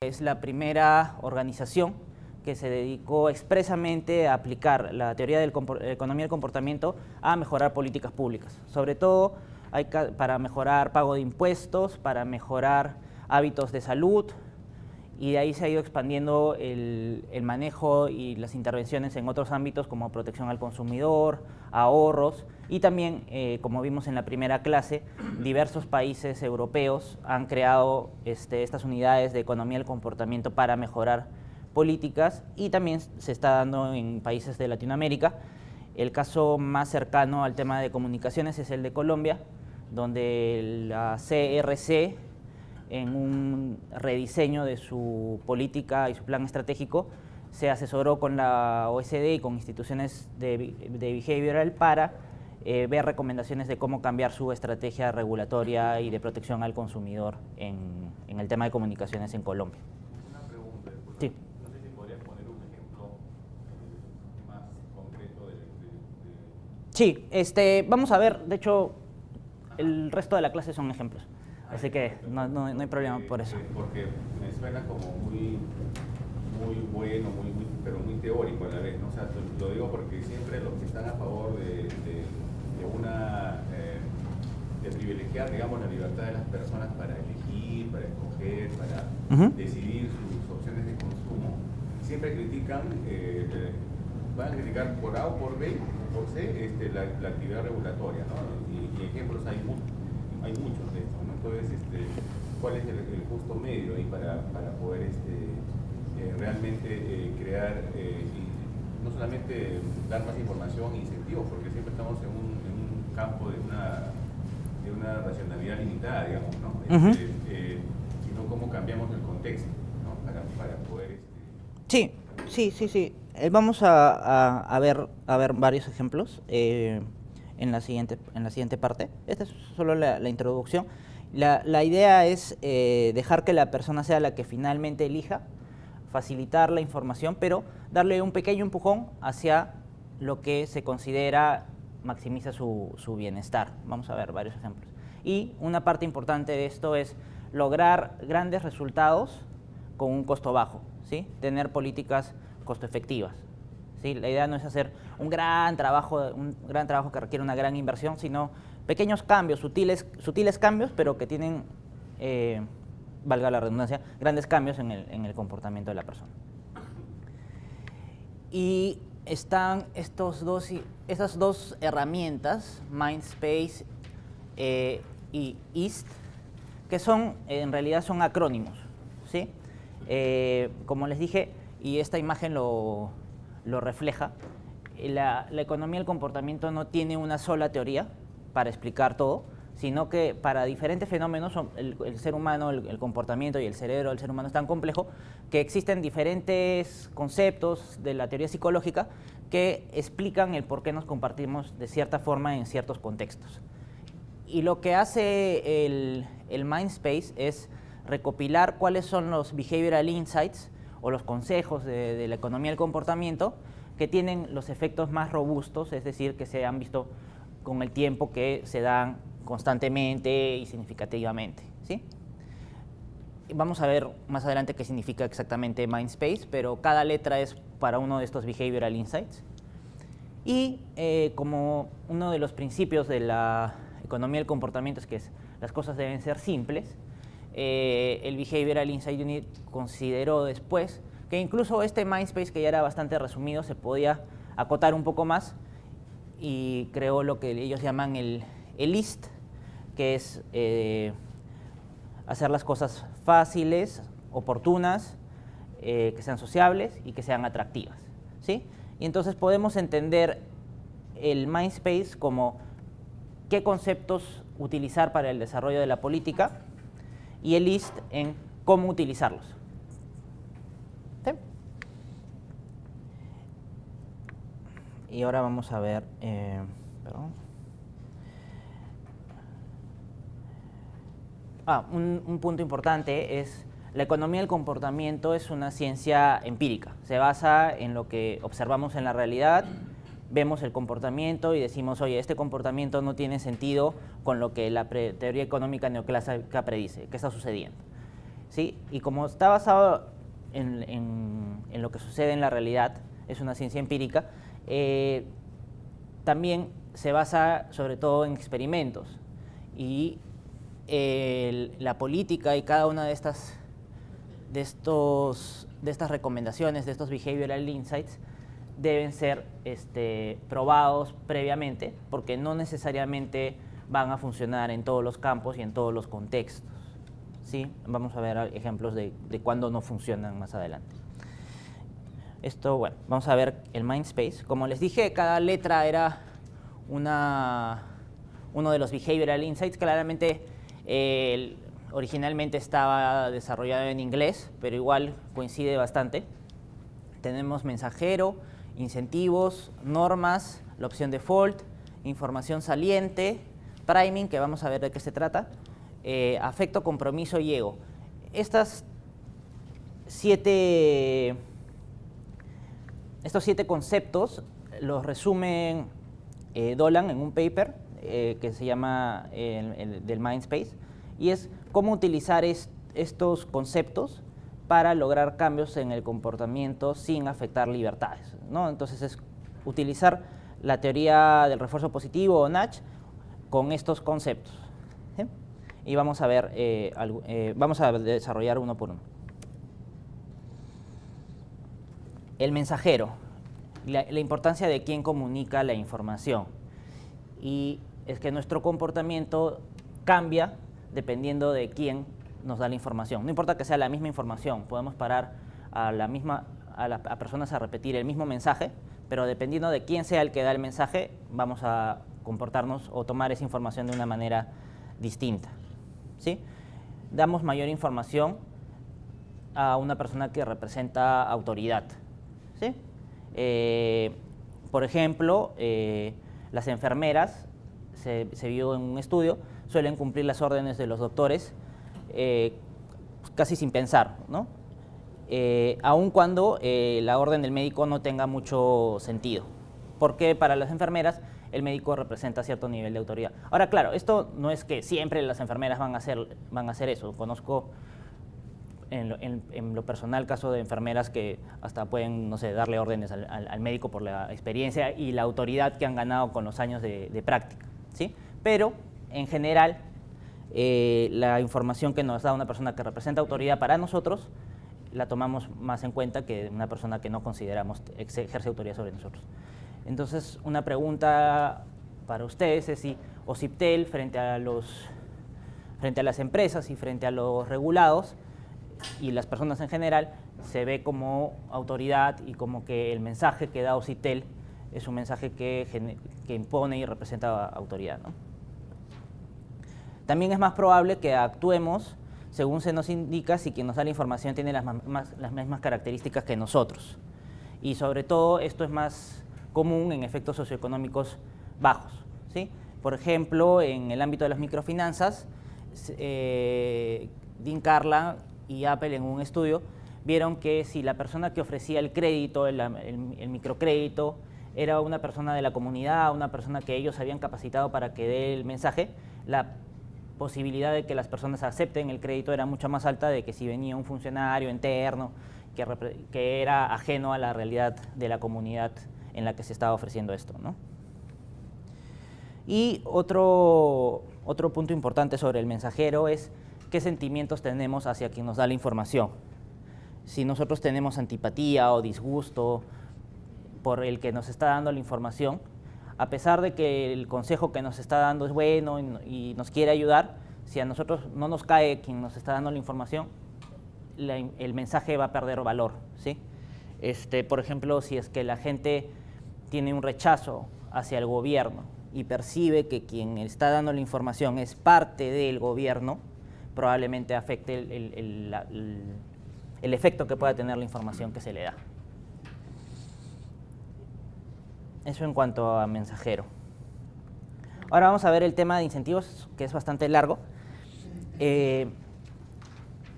Es la primera organización que se dedicó expresamente a aplicar la teoría de la economía del comportamiento a mejorar políticas públicas. Sobre todo para mejorar pago de impuestos, para mejorar hábitos de salud, y de ahí se ha ido expandiendo el manejo y las intervenciones en otros ámbitos como protección al consumidor, ahorros, y también, como vimos en la primera clase, diversos países europeos han creado estas unidades de economía del comportamiento para mejorar políticas, y también se está dando en países de Latinoamérica. El caso más cercano al tema de comunicaciones es el de Colombia, donde la CRC, en un rediseño de su política y su plan estratégico, se asesoró con la OSD y con instituciones de behavioral para ver recomendaciones de cómo cambiar su estrategia regulatoria y de protección al consumidor en el tema de comunicaciones en Colombia. Una pregunta, sí. No sé si podrías poner un ejemplo más concreto Sí, vamos a ver, de hecho, el resto de la clase son ejemplos. Así que no hay problema por eso. Porque me suena como muy bueno, pero muy teórico a la vez, ¿no? O sea, lo digo porque siempre los que están a favor de privilegiar, digamos, la libertad de las personas para elegir, para escoger, para decidir sus opciones de consumo, siempre critican, van a criticar por A o por B o por C la actividad regulatoria, ¿no? Y ejemplos hay muchos de esto, ¿no? Entonces, ¿cuál es el justo medio ahí para poder realmente crear y no solamente dar más información e incentivos, porque siempre estamos en un campo de una racionalidad limitada, digamos, ¿no? Sino cómo cambiamos el contexto, ¿no? Para poder... Sí. Vamos a ver varios ejemplos en la siguiente parte. Esta es solo la introducción. La idea es dejar que la persona sea la que finalmente elija, facilitar la información, pero darle un pequeño empujón hacia lo que se considera maximiza su bienestar. Vamos a ver varios ejemplos. Y una parte importante de esto es lograr grandes resultados con un costo bajo, ¿sí? Tener políticas costo efectivas, ¿sí? La idea no es hacer un gran trabajo que requiere una gran inversión, sino pequeños cambios, sutiles cambios, pero que tienen, valga la redundancia, grandes cambios en el comportamiento de la persona. Y están esas dos herramientas, Mindspace y EAST, que en realidad son acrónimos, ¿sí? Como les dije, y esta imagen lo refleja, la economía del comportamiento no tiene una sola teoría para explicar todo, sino que para diferentes fenómenos, el ser humano, el comportamiento y el cerebro del ser humano es tan complejo que existen diferentes conceptos de la teoría psicológica que explican el por qué nos compartimos de cierta forma en ciertos contextos. Y lo que hace el Mindspace es recopilar cuáles son los behavioral insights o los consejos de la economía del comportamiento que tienen los efectos más robustos, es decir, que se han visto con el tiempo, que se dan constantemente y significativamente, ¿sí? Vamos a ver más adelante qué significa exactamente Mindspace, pero cada letra es para uno de estos behavioral insights. Y como uno de los principios de la economía del comportamiento es que las cosas deben ser simples, el Behavioral Insight Unit consideró después que incluso Mindspace, que ya era bastante resumido, se podía acotar un poco más y creó lo que ellos llaman el EAST, que es hacer las cosas fáciles, oportunas, que sean sociables y que sean atractivas, ¿sí? Y entonces podemos entender el Mindspace como qué conceptos utilizar para el desarrollo de la política y el EAST en cómo utilizarlos. ¿Sí? Y ahora vamos a ver, un punto importante es la economía del comportamiento es una ciencia empírica. Se basa en lo que observamos en la realidad, vemos el comportamiento y decimos, oye, este comportamiento no tiene sentido con lo que la teoría económica neoclásica predice. ¿Qué está sucediendo? ¿sí? Y como está basado en lo que sucede en la realidad, es una ciencia empírica, también se basa sobre todo en experimentos. Y la política y cada una de estas recomendaciones, de estos behavioral insights, deben ser probados previamente, porque no necesariamente van a funcionar en todos los campos y en todos los contextos, ¿sí? Vamos a ver ejemplos de cuándo no funcionan más adelante. Bueno, vamos a ver el Mindspace. Como les dije, cada letra era uno de los behavioral insights. Claramente, originalmente estaba desarrollado en inglés, pero igual coincide bastante. Tenemos mensajero, incentivos, normas, la opción default, información saliente, priming, que vamos a ver de qué se trata, afecto, compromiso y ego. Estos 7 conceptos los resumen Dolan en un paper que se llama del Mindspace, y es cómo utilizar estos conceptos para lograr cambios en el comportamiento sin afectar libertades, ¿no? Entonces es utilizar la teoría del refuerzo positivo o nudge con estos conceptos, ¿sí? Y vamos a ver, vamos a desarrollar uno por uno. El mensajero, la importancia de quién comunica la información. Y es que nuestro comportamiento cambia dependiendo de quién nos da la información. No importa que sea la misma información, podemos parar a personas a repetir el mismo mensaje, pero dependiendo de quién sea el que da el mensaje, vamos a comportarnos o tomar esa información de una manera distinta, ¿sí? Damos mayor información a una persona que representa autoridad, ¿sí? Por ejemplo, las enfermeras, se vio en un estudio, suelen cumplir las órdenes de los doctores casi sin pensar, ¿no? Aun cuando la orden del médico no tenga mucho sentido, porque para las enfermeras el médico representa cierto nivel de autoridad. Ahora, claro, esto no es que siempre las enfermeras van a hacer eso. Conozco en lo personal caso de enfermeras que hasta pueden, no sé, darle órdenes al médico por la experiencia y la autoridad que han ganado con los años de práctica, ¿sí? Pero, en general, la información que nos da una persona que representa autoridad para nosotros la tomamos más en cuenta que una persona que no consideramos ejerce autoridad sobre nosotros. Entonces, una pregunta para ustedes es si OCIPTEL, frente a las empresas y frente a los regulados y las personas en general, se ve como autoridad y como que el mensaje que da OCIPTEL es un mensaje que impone y representa autoridad, ¿no? También es más probable que actuemos según se nos indica si quien nos da la información tiene las mismas características que nosotros. Y sobre todo esto es más común en efectos socioeconómicos bajos, ¿sí? Por ejemplo, en el ámbito de las microfinanzas, Dean Karlan y Apple en un estudio vieron que si la persona que ofrecía el crédito, el microcrédito, era una persona de la comunidad, una persona que ellos habían capacitado para que dé el mensaje, la posibilidad de que las personas acepten el crédito era mucho más alta de que si venía un funcionario interno que era ajeno a la realidad de la comunidad en la que se estaba ofreciendo esto, ¿no? Y otro punto importante sobre el mensajero es qué sentimientos tenemos hacia quien nos da la información. Si nosotros tenemos antipatía o disgusto por el que nos está dando la información, a pesar de que el consejo que nos está dando es bueno y nos quiere ayudar, si a nosotros no nos cae quien nos está dando la información, el mensaje va a perder valor, ¿sí? Por ejemplo, si es que la gente tiene un rechazo hacia el gobierno y percibe que quien está dando la información es parte del gobierno, probablemente afecte el efecto que pueda tener la información que se le da. Eso en cuanto a mensajero. Ahora vamos a ver el tema de incentivos, que es bastante largo.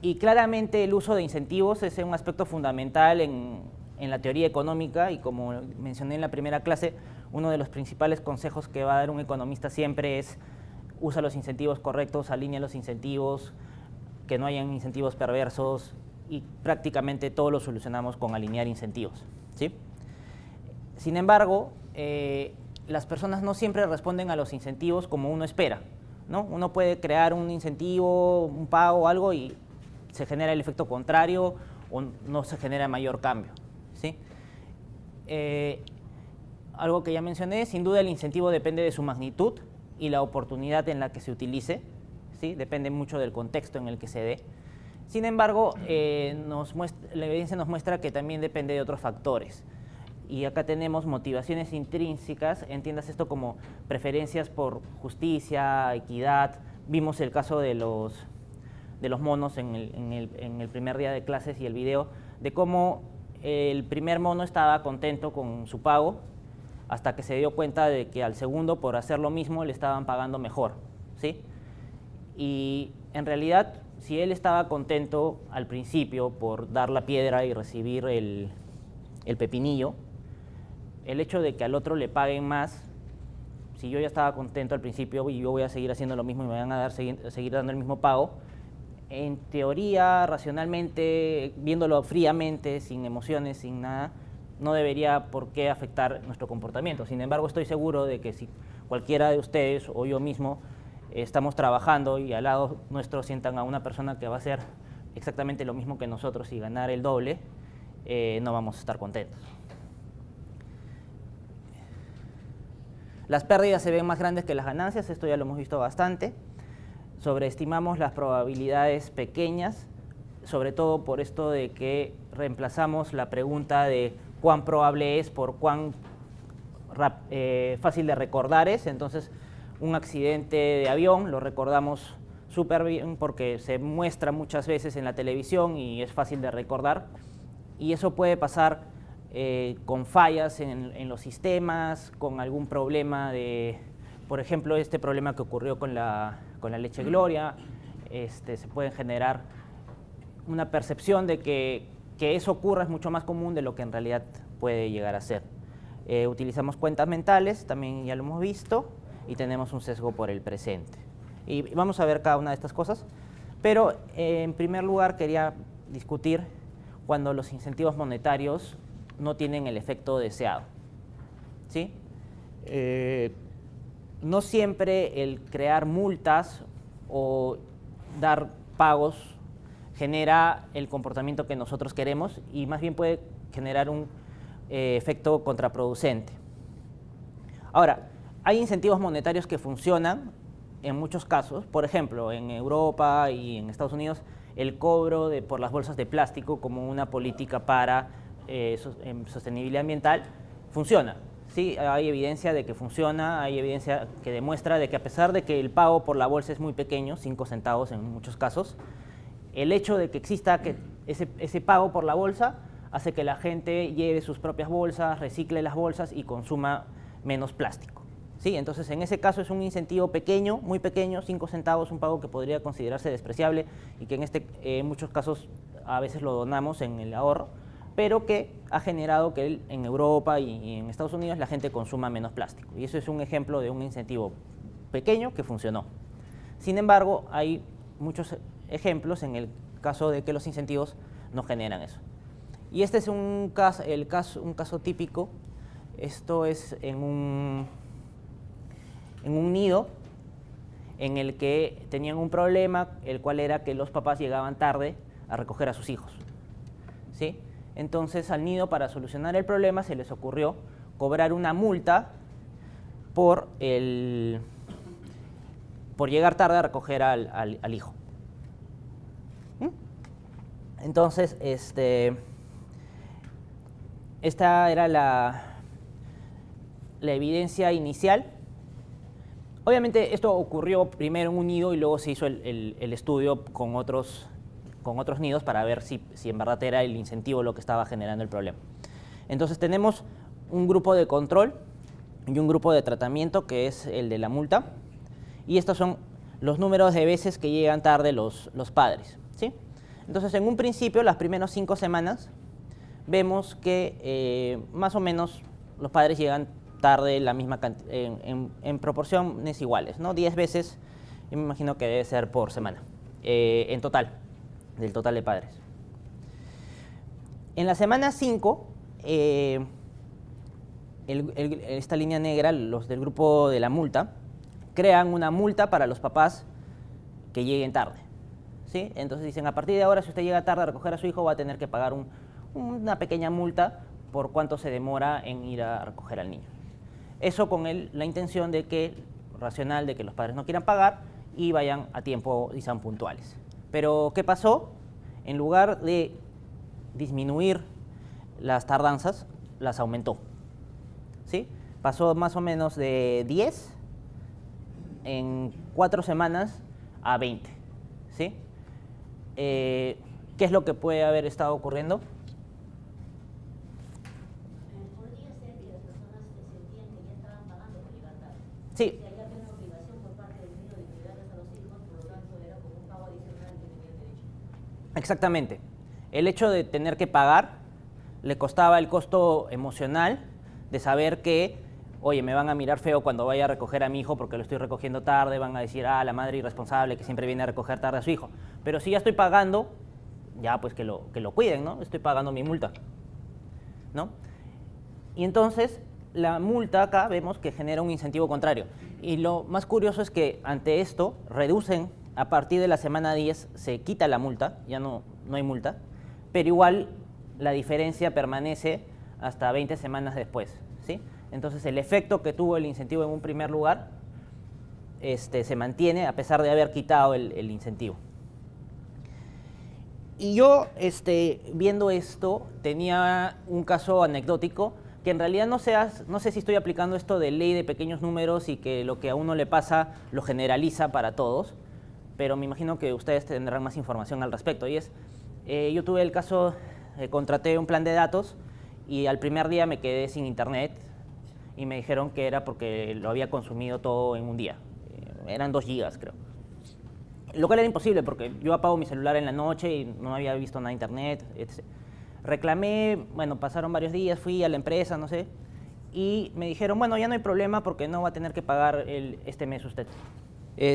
Y claramente el uso de incentivos es un aspecto fundamental en la teoría económica, y como mencioné en la primera clase, uno de los principales consejos que va a dar un economista siempre es usa los incentivos correctos, alinea los incentivos, que no hayan incentivos perversos y prácticamente todo lo solucionamos con alinear incentivos, ¿sí? Sin embargo, las personas no siempre responden a los incentivos como uno espera, ¿no? Uno puede crear un incentivo, un pago o algo y se genera el efecto contrario o no se genera mayor cambio, ¿sí? Algo que ya mencioné, sin duda el incentivo depende de su magnitud y la oportunidad en la que se utilice, ¿sí? Depende mucho del contexto en el que se dé. Sin embargo, la evidencia nos muestra que también depende de otros factores. Y acá tenemos motivaciones intrínsecas, entiendas esto como preferencias por justicia, equidad. Vimos el caso de los monos en el primer día de clases y el video, de cómo el primer mono estaba contento con su pago hasta que se dio cuenta de que al segundo, por hacer lo mismo, le estaban pagando mejor, ¿sí? Y en realidad, si él estaba contento al principio por dar la piedra y recibir el pepinillo, el hecho de que al otro le paguen más, si yo ya estaba contento al principio y yo voy a seguir haciendo lo mismo y me van a seguir dando el mismo pago, en teoría, racionalmente, viéndolo fríamente, sin emociones, sin nada, no debería por qué afectar nuestro comportamiento. Sin embargo, estoy seguro de que si cualquiera de ustedes o yo mismo estamos trabajando y al lado nuestro sientan a una persona que va a hacer exactamente lo mismo que nosotros y ganar el doble, no vamos a estar contentos. Las pérdidas se ven más grandes que las ganancias, esto ya lo hemos visto bastante. Sobreestimamos las probabilidades pequeñas, sobre todo por esto de que reemplazamos la pregunta de cuán probable es por cuán fácil de recordar es. Entonces, un accidente de avión lo recordamos súper bien porque se muestra muchas veces en la televisión y es fácil de recordar. Y eso puede pasar con fallas en los sistemas, con algún problema de, por ejemplo, este problema que ocurrió con la leche Gloria. Se puede generar una percepción de que eso ocurra es mucho más común de lo que en realidad puede llegar a ser. Utilizamos cuentas mentales, también ya lo hemos visto, y tenemos un sesgo por el presente. Y vamos a ver cada una de estas cosas, pero en primer lugar quería discutir cuando los incentivos monetarios no tienen el efecto deseado, ¿sí? No siempre el crear multas o dar pagos genera el comportamiento que nosotros queremos y más bien puede generar un efecto contraproducente. Ahora, hay incentivos monetarios que funcionan en muchos casos. Por ejemplo, en Europa y en Estados Unidos, el cobro por las bolsas de plástico como una política para sostenibilidad ambiental funciona. Sí, hay evidencia de que funciona, hay evidencia que demuestra de que a pesar de que el pago por la bolsa es muy pequeño, 5 centavos en muchos casos, el hecho de que exista ese pago por la bolsa hace que la gente lleve sus propias bolsas, recicle las bolsas y consuma menos plástico. ¿Sí? Entonces, en ese caso es un incentivo pequeño, muy pequeño, 5 centavos, un pago que podría considerarse despreciable y que en muchos casos a veces lo donamos en el ahorro, pero que ha generado que en Europa y en Estados Unidos la gente consuma menos plástico. Y eso es un ejemplo de un incentivo pequeño que funcionó. Sin embargo, hay muchos ejemplos en el caso de que los incentivos no generan eso. Y este es un caso típico. Esto es en un nido en el que tenían un problema, el cual era que los papás llegaban tarde a recoger a sus hijos, ¿sí? Entonces al nido, para solucionar el problema, se les ocurrió cobrar una multa por llegar tarde a recoger al hijo. Entonces, esta era la evidencia inicial. Obviamente esto ocurrió primero en un nido y luego se hizo el estudio con otros nidos para ver si en verdad era el incentivo lo que estaba generando el problema. Entonces tenemos un grupo de control y un grupo de tratamiento que es el de la multa, y estos son los números de veces que llegan tarde los padres, ¿sí? Entonces, en un principio, las primeras 5 semanas, vemos que más o menos los padres llegan tarde la misma en proporciones iguales, ¿no? 10 veces, yo me imagino que debe ser por semana. en total, del total de padres. En la semana 5, esta línea negra, los del grupo de la multa, crean una multa para los papás que lleguen tarde, ¿sí? Entonces dicen, a partir de ahora, si usted llega tarde a recoger a su hijo, va a tener que pagar una pequeña multa por cuánto se demora en ir a recoger al niño. Eso con la intención de que, racional, de que los padres no quieran pagar y vayan a tiempo y sean puntuales. Pero, ¿qué pasó? En lugar de disminuir las tardanzas, las aumentó, ¿sí? Pasó más o menos de 10 en 4 semanas a 20, ¿sí? ¿Qué es lo que puede haber estado ocurriendo? Podría ser que las personas sentían que ya estaban pagando por libertad. Sí. Que había una obligación por parte del niño de cuidarles a los hijos, por lo tanto era como un pago adicional que tenían derecho. Exactamente. El hecho de tener que pagar le costaba el costo emocional de saber que, oye, me van a mirar feo cuando vaya a recoger a mi hijo porque lo estoy recogiendo tarde, van a decir, la madre irresponsable que siempre viene a recoger tarde a su hijo. Pero si ya estoy pagando, ya pues que lo cuiden, ¿no? Estoy pagando mi multa, ¿no? Y entonces, la multa acá vemos que genera un incentivo contrario. Y lo más curioso es que ante esto reducen, a partir de la semana 10 se quita la multa, ya no hay multa, pero igual la diferencia permanece hasta 20 semanas después, ¿sí? Entonces el efecto que tuvo el incentivo en un primer lugar se mantiene a pesar de haber quitado el incentivo. Y yo, viendo esto, tenía un caso anecdótico que en realidad no sé si estoy aplicando esto de ley de pequeños números y que lo que a uno le pasa lo generaliza para todos, pero me imagino que ustedes tendrán más información al respecto. Y yo tuve el caso, contraté un plan de datos y al primer día me quedé sin internet y me dijeron que era porque lo había consumido todo en un día. Eran 2 gigas, creo. Lo cual era imposible porque yo apago mi celular en la noche y no había visto nada de internet, etc. Reclamé, bueno, pasaron varios días, fui a la empresa, no sé, y me dijeron, bueno, ya no hay problema porque no va a tener que pagar este mes usted.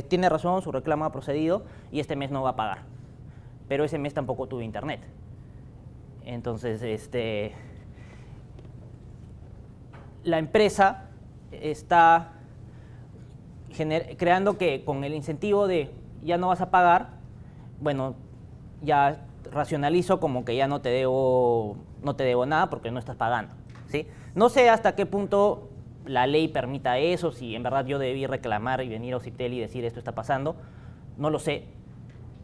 Tiene razón, su reclamo ha procedido y este mes no va a pagar. Pero ese mes tampoco tuve internet. Entonces, la empresa está creando que con el incentivo de ya no vas a pagar, bueno, ya racionalizo como que ya no te debo nada porque no estás pagando, ¿sí? No sé hasta qué punto la ley permita eso, si en verdad yo debí reclamar y venir a Ociptel y decir esto está pasando, no lo sé,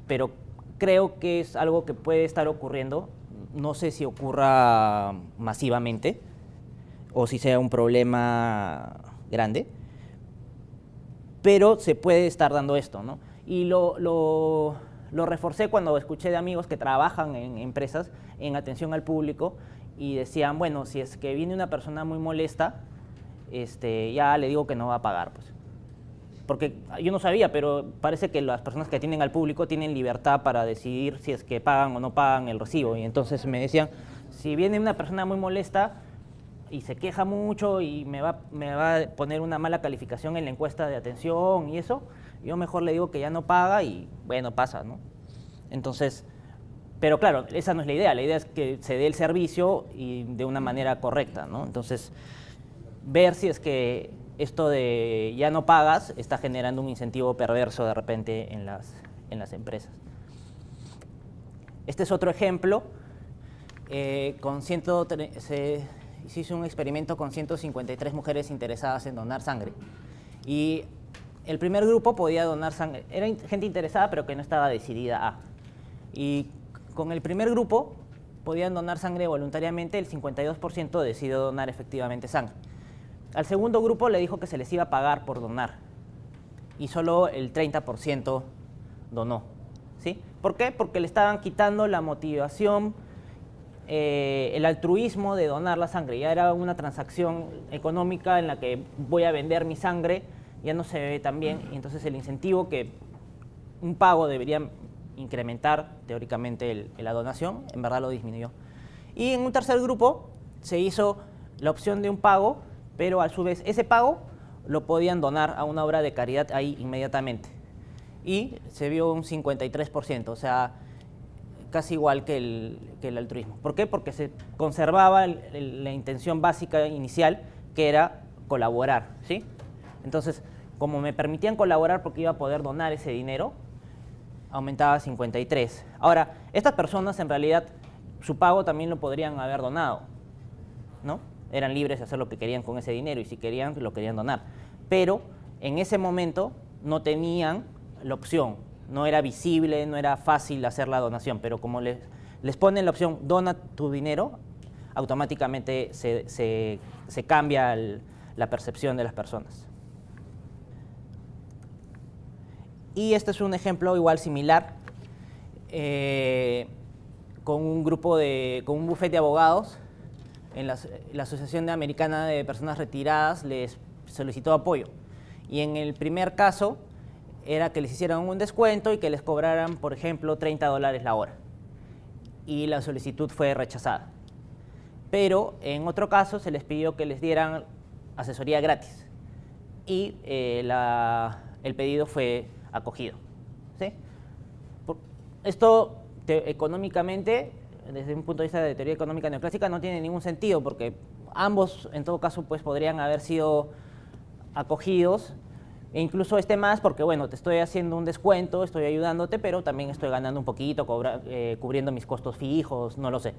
pero creo que es algo que puede estar ocurriendo. No sé si ocurra masivamente o si sea un problema grande, pero se puede estar dando esto, ¿no? Y lo reforcé cuando escuché de amigos que trabajan en empresas en atención al público y decían, bueno, si es que viene una persona muy molesta, ya le digo que no va a pagar, pues. Porque yo no sabía, pero parece que las personas que atienden al público tienen libertad para decidir si es que pagan o no pagan el recibo. Y entonces me decían, si viene una persona muy molesta y se queja mucho y me va a poner una mala calificación en la encuesta de atención y eso, yo mejor le digo que ya no paga y bueno, pasa, ¿no? Entonces, pero claro, esa no es la idea es que se dé el servicio y de una manera correcta, ¿no? Entonces, ver si es que esto de ya no pagas está generando un incentivo perverso de repente en las empresas. Este es otro ejemplo. Se hizo un experimento con 153 mujeres interesadas en donar sangre. Y el primer grupo podía donar sangre. Era gente interesada, pero que no estaba decidida a. Y con el primer grupo podían donar sangre voluntariamente, el 52% decidió donar efectivamente sangre. Al segundo grupo le dijo que se les iba a pagar por donar y solo el 30% donó, ¿sí? ¿Por qué? Porque le estaban quitando la motivación, el altruismo de donar la sangre. Ya era una transacción económica en la que voy a vender mi sangre, ya no se ve tan bien, y entonces el incentivo que un pago debería incrementar teóricamente la donación, en verdad lo disminuyó. Y en un tercer grupo se hizo la opción de un pago, pero a su vez ese pago lo podían donar a una obra de caridad ahí inmediatamente. y se vio un 53%, o sea, casi igual que el altruismo. ¿Por qué? Porque se conservaba la intención básica inicial, que era colaborar, ¿sí? Entonces, como me permitían colaborar porque iba a poder donar ese dinero, aumentaba a 53. Ahora, estas personas en realidad su pago también lo podrían haber donado, ¿no? Eran libres de hacer lo que querían con ese dinero y si querían, lo querían donar. Pero en ese momento no tenían la opción, no era visible, no era fácil hacer la donación, pero como les ponen la opción, dona tu dinero, automáticamente se cambia la percepción de las personas. Y este es un ejemplo igual similar, con un bufete de abogados. En la Asociación Americana de Personas Retiradas les solicitó apoyo. Y en el primer caso era que les hicieran un descuento y que les cobraran, por ejemplo, $30 la hora. Y la solicitud fue rechazada. Pero en otro caso se les pidió que les dieran asesoría gratis. Y el pedido fue acogido, ¿sí? Esto económicamente, desde un punto de vista de teoría económica neoclásica, no tiene ningún sentido, porque ambos, en todo caso, pues podrían haber sido acogidos, e incluso más, porque bueno, te estoy haciendo un descuento, estoy ayudándote, pero también estoy ganando un poquito, cubriendo mis costos fijos, no lo sé.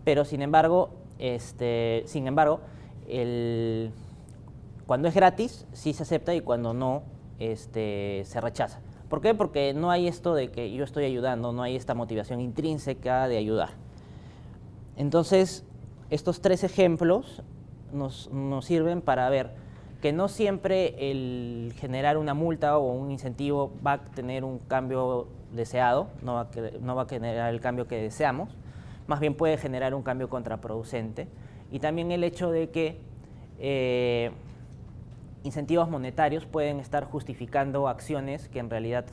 Pero sin embargo, cuando es gratis, sí se acepta y cuando no, se rechaza. ¿Por qué? Porque no hay esto de que yo estoy ayudando, no hay esta motivación intrínseca de ayudar. Entonces, estos 3 ejemplos nos sirven para ver que no siempre el generar una multa o un incentivo va a tener un cambio deseado, no va a generar el cambio que deseamos, más bien puede generar un cambio contraproducente. Y también el hecho de que incentivos monetarios pueden estar justificando acciones que en realidad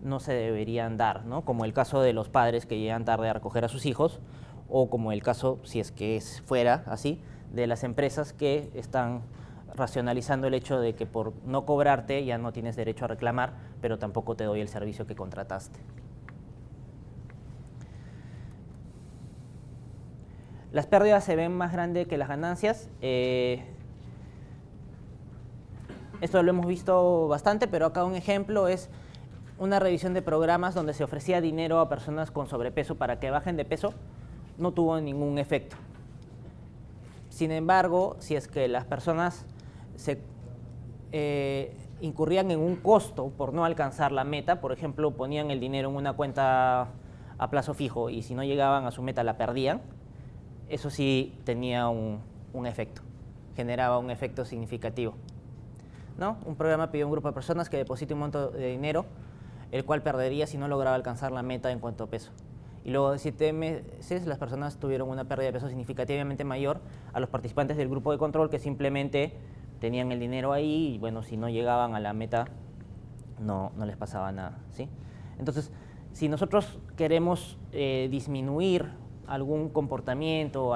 no se deberían dar, ¿no? Como el caso de los padres que llegan tarde a recoger a sus hijos, o como el caso, si es que fuera así, de las empresas que están racionalizando el hecho de que por no cobrarte ya no tienes derecho a reclamar, pero tampoco te doy el servicio que contrataste. Las pérdidas se ven más grandes que las ganancias. Esto lo hemos visto bastante, pero acá un ejemplo es una revisión de programas donde se ofrecía dinero a personas con sobrepeso para que bajen de peso. No tuvo ningún efecto. Sin embargo, si es que las personas incurrían en un costo por no alcanzar la meta, por ejemplo, ponían el dinero en una cuenta a plazo fijo y si no llegaban a su meta la perdían, eso sí tenía un efecto, generaba un efecto significativo, ¿no? Un programa pidió a un grupo de personas que deposite un monto de dinero, el cual perdería si no lograba alcanzar la meta en cuanto a peso. Y luego de 7 meses las personas tuvieron una pérdida de peso significativamente mayor a los participantes del grupo de control, que simplemente tenían el dinero ahí y bueno, si no llegaban a la meta no les pasaba nada, ¿sí? Entonces, si nosotros queremos disminuir algún comportamiento,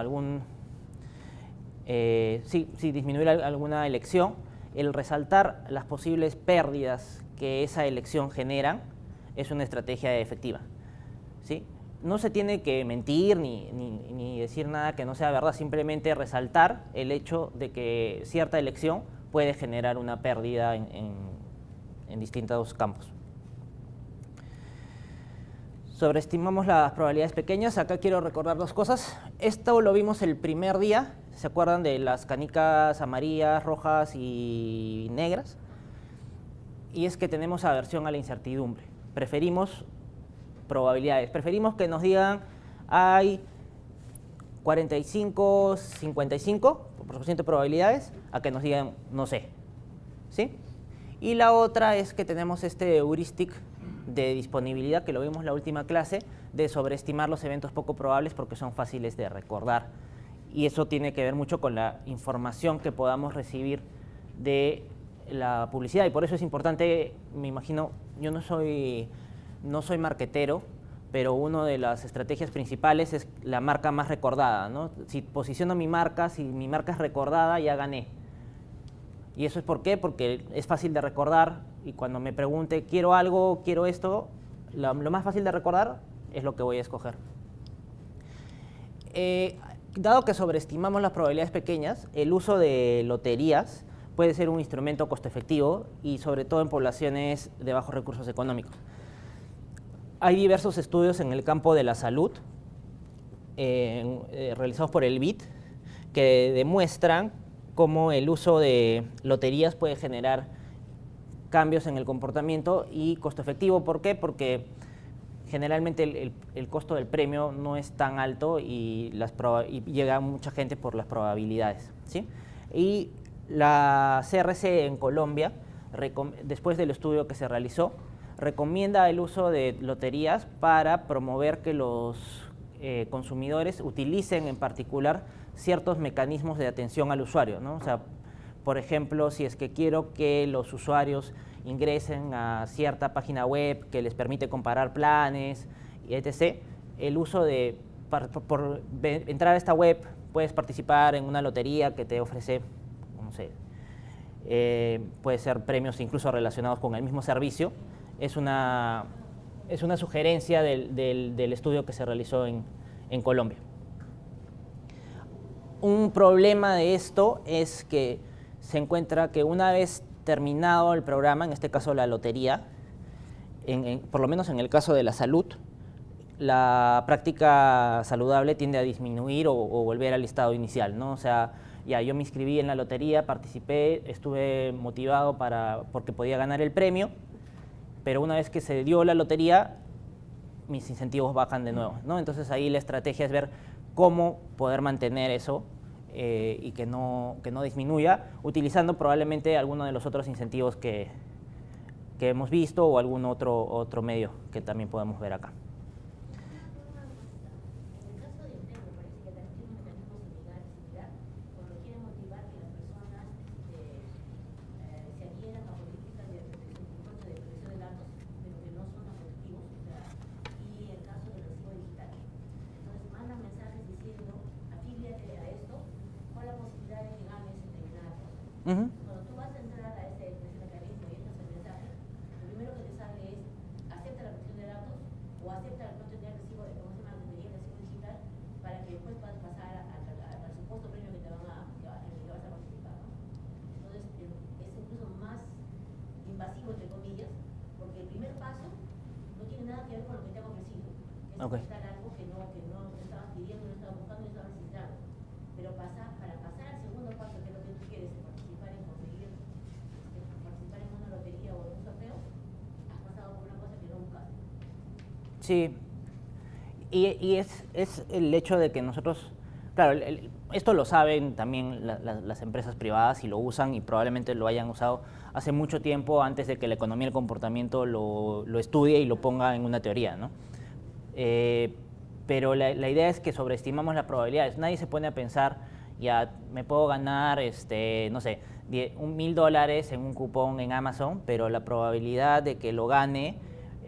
disminuir alguna elección, el resaltar las posibles pérdidas que esa elección genera es una estrategia efectiva, ¿sí? No se tiene que mentir ni decir nada que no sea verdad, simplemente resaltar el hecho de que cierta elección puede generar una pérdida en distintos campos. Sobreestimamos las probabilidades pequeñas. Acá quiero recordar 2 cosas. Esto lo vimos el primer día. ¿Se acuerdan de las canicas amarillas, rojas y negras? Y es que tenemos aversión a la incertidumbre. Preferimos probabilidades. Preferimos que nos digan hay 45, 55% de probabilidades a que nos digan no sé, ¿sí? Y la otra es que tenemos este heurístic de disponibilidad, que lo vimos en la última clase, de sobreestimar los eventos poco probables porque son fáciles de recordar. Y eso tiene que ver mucho con la información que podamos recibir de la publicidad. Y por eso es importante, me imagino, yo no soy marketero, pero una de las estrategias principales es la marca más recordada, ¿no? Si posiciono mi marca, si mi marca es recordada, ya gané. ¿Y eso es por qué? Porque es fácil de recordar, y cuando me pregunte, quiero algo, quiero esto, lo más fácil de recordar es lo que voy a escoger. Dado que sobreestimamos las probabilidades pequeñas, el uso de loterías puede ser un instrumento costo efectivo y sobre todo en poblaciones de bajos recursos económicos. Hay diversos estudios en el campo de la salud realizados por el BID que demuestran cómo el uso de loterías puede generar cambios en el comportamiento y costo efectivo. ¿Por qué? Porque generalmente el costo del premio no es tan alto y llega a mucha gente por las probabilidades, ¿sí? Y la CRC en Colombia, después del estudio que se realizó, recomienda el uso de loterías para promover que los consumidores utilicen en particular ciertos mecanismos de atención al usuario, ¿no? O sea, por ejemplo, si es que quiero que los usuarios ingresen a cierta página web que les permite comparar planes, etc., el uso de, por entrar a esta web, puedes participar en una lotería que te ofrece, no sé, puede ser premios incluso relacionados con el mismo servicio. Es una sugerencia del estudio que se realizó en Colombia. Un problema de esto es que se encuentra que una vez terminado el programa, en este caso la lotería, por lo menos en el caso de la salud, la práctica saludable tiende a disminuir o volver al estado inicial, ¿no? O sea, ya yo me inscribí en la lotería, participé, estuve motivado porque podía ganar el premio, pero una vez que se dio la lotería, mis incentivos bajan de nuevo, ¿no? Entonces ahí la estrategia es ver cómo poder mantener eso y que no disminuya, utilizando probablemente alguno de los otros incentivos que hemos visto o algún otro medio que también podemos ver acá. En el caso de Intel, me parece que también tiene un mecanismo similar, cuando quiere motivar que las personas se adhieran a políticas de protección de datos, pero que no son objetivos, o sea, y el caso del recibo digital. Entonces mandan mensajes diciendo, afíliate a esto, con la posibilidad de que ganes determinada cosa. Cuando tú vas a entrar a ese mecanismo y entras el mensaje, lo primero que te sale es, acepta la protección de datos o acepta no tener recibo de recibo digital para que después puedas pasar al supuesto premio que te van en el que vas a participar, ¿no? Entonces es incluso más invasivo, entre comillas, porque el primer paso no tiene nada que ver con lo que te han ofrecido, que es aceptar algo que no estabas pidiendo, no estabas buscando, no estabas necesitando. Pero para pasar al segundo paso, que es lo que tú quieres, participar en conseguir participar en una lotería o en un sorteo, has pasado por una cosa que no buscaste. Sí, y es el hecho de que nosotros, claro, esto lo saben también las empresas privadas y lo usan y probablemente lo hayan usado hace mucho tiempo antes de que la economía del comportamiento lo estudie y lo ponga en una teoría, ¿no? Pero la idea es que sobreestimamos las probabilidades. Nadie se pone a pensar, ya me puedo ganar, no sé, $1,000 en un cupón en Amazon, pero la probabilidad de que lo gane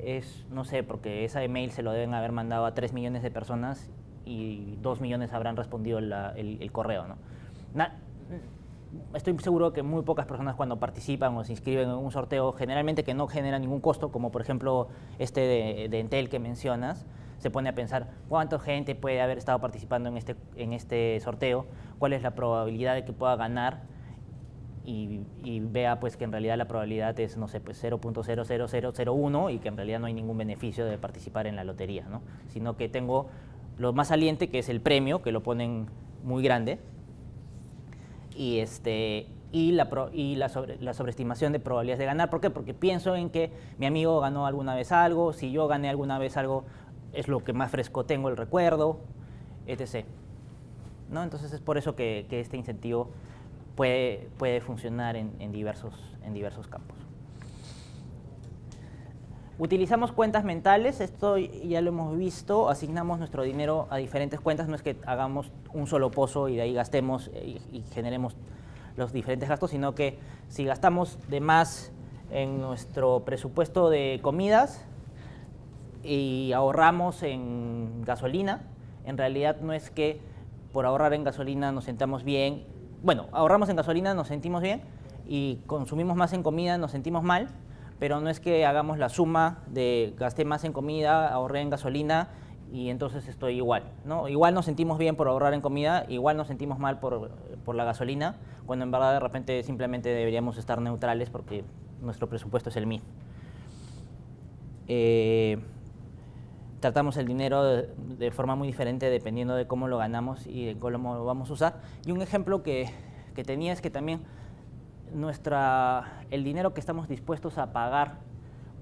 es, no sé, porque ese email se lo deben haber mandado a 3 millones de personas y 2 millones habrán respondido el correo, ¿no? Estoy seguro que muy pocas personas cuando participan o se inscriben en un sorteo, generalmente que no genera ningún costo, como por ejemplo de Entel que mencionas, se pone a pensar cuánta gente puede haber estado participando en este sorteo, cuál es la probabilidad de que pueda ganar y vea pues que en realidad la probabilidad es, no sé, pues 0.00001 y que en realidad no hay ningún beneficio de participar en la lotería, ¿no? Sino que tengo lo más saliente, que es el premio, que lo ponen muy grande, y la sobreestimación de probabilidades de ganar. ¿Por qué? Porque pienso en que mi amigo ganó alguna vez algo, si yo gané alguna vez algo, es lo que más fresco tengo el recuerdo, etc., ¿no? Entonces es por eso que este incentivo puede funcionar en diversos campos. Utilizamos cuentas mentales, esto ya lo hemos visto, asignamos nuestro dinero a diferentes cuentas, no es que hagamos un solo pozo y de ahí gastemos y generemos los diferentes gastos, sino que si gastamos de más en nuestro presupuesto de comidas y ahorramos en gasolina, en realidad no es que por ahorrar en gasolina nos sentamos bien, bueno, ahorramos en gasolina, nos sentimos bien y consumimos más en comida, nos sentimos mal, pero no es que hagamos la suma de gasté más en comida, ahorré en gasolina y entonces estoy igual, ¿no? Igual nos sentimos bien por ahorrar en comida, igual nos sentimos mal por la gasolina, cuando en verdad de repente simplemente deberíamos estar neutrales porque nuestro presupuesto es el mismo. Tratamos el dinero de forma muy diferente dependiendo de cómo lo ganamos y de cómo lo vamos a usar. Y un ejemplo que tenía es que también el dinero que estamos dispuestos a pagar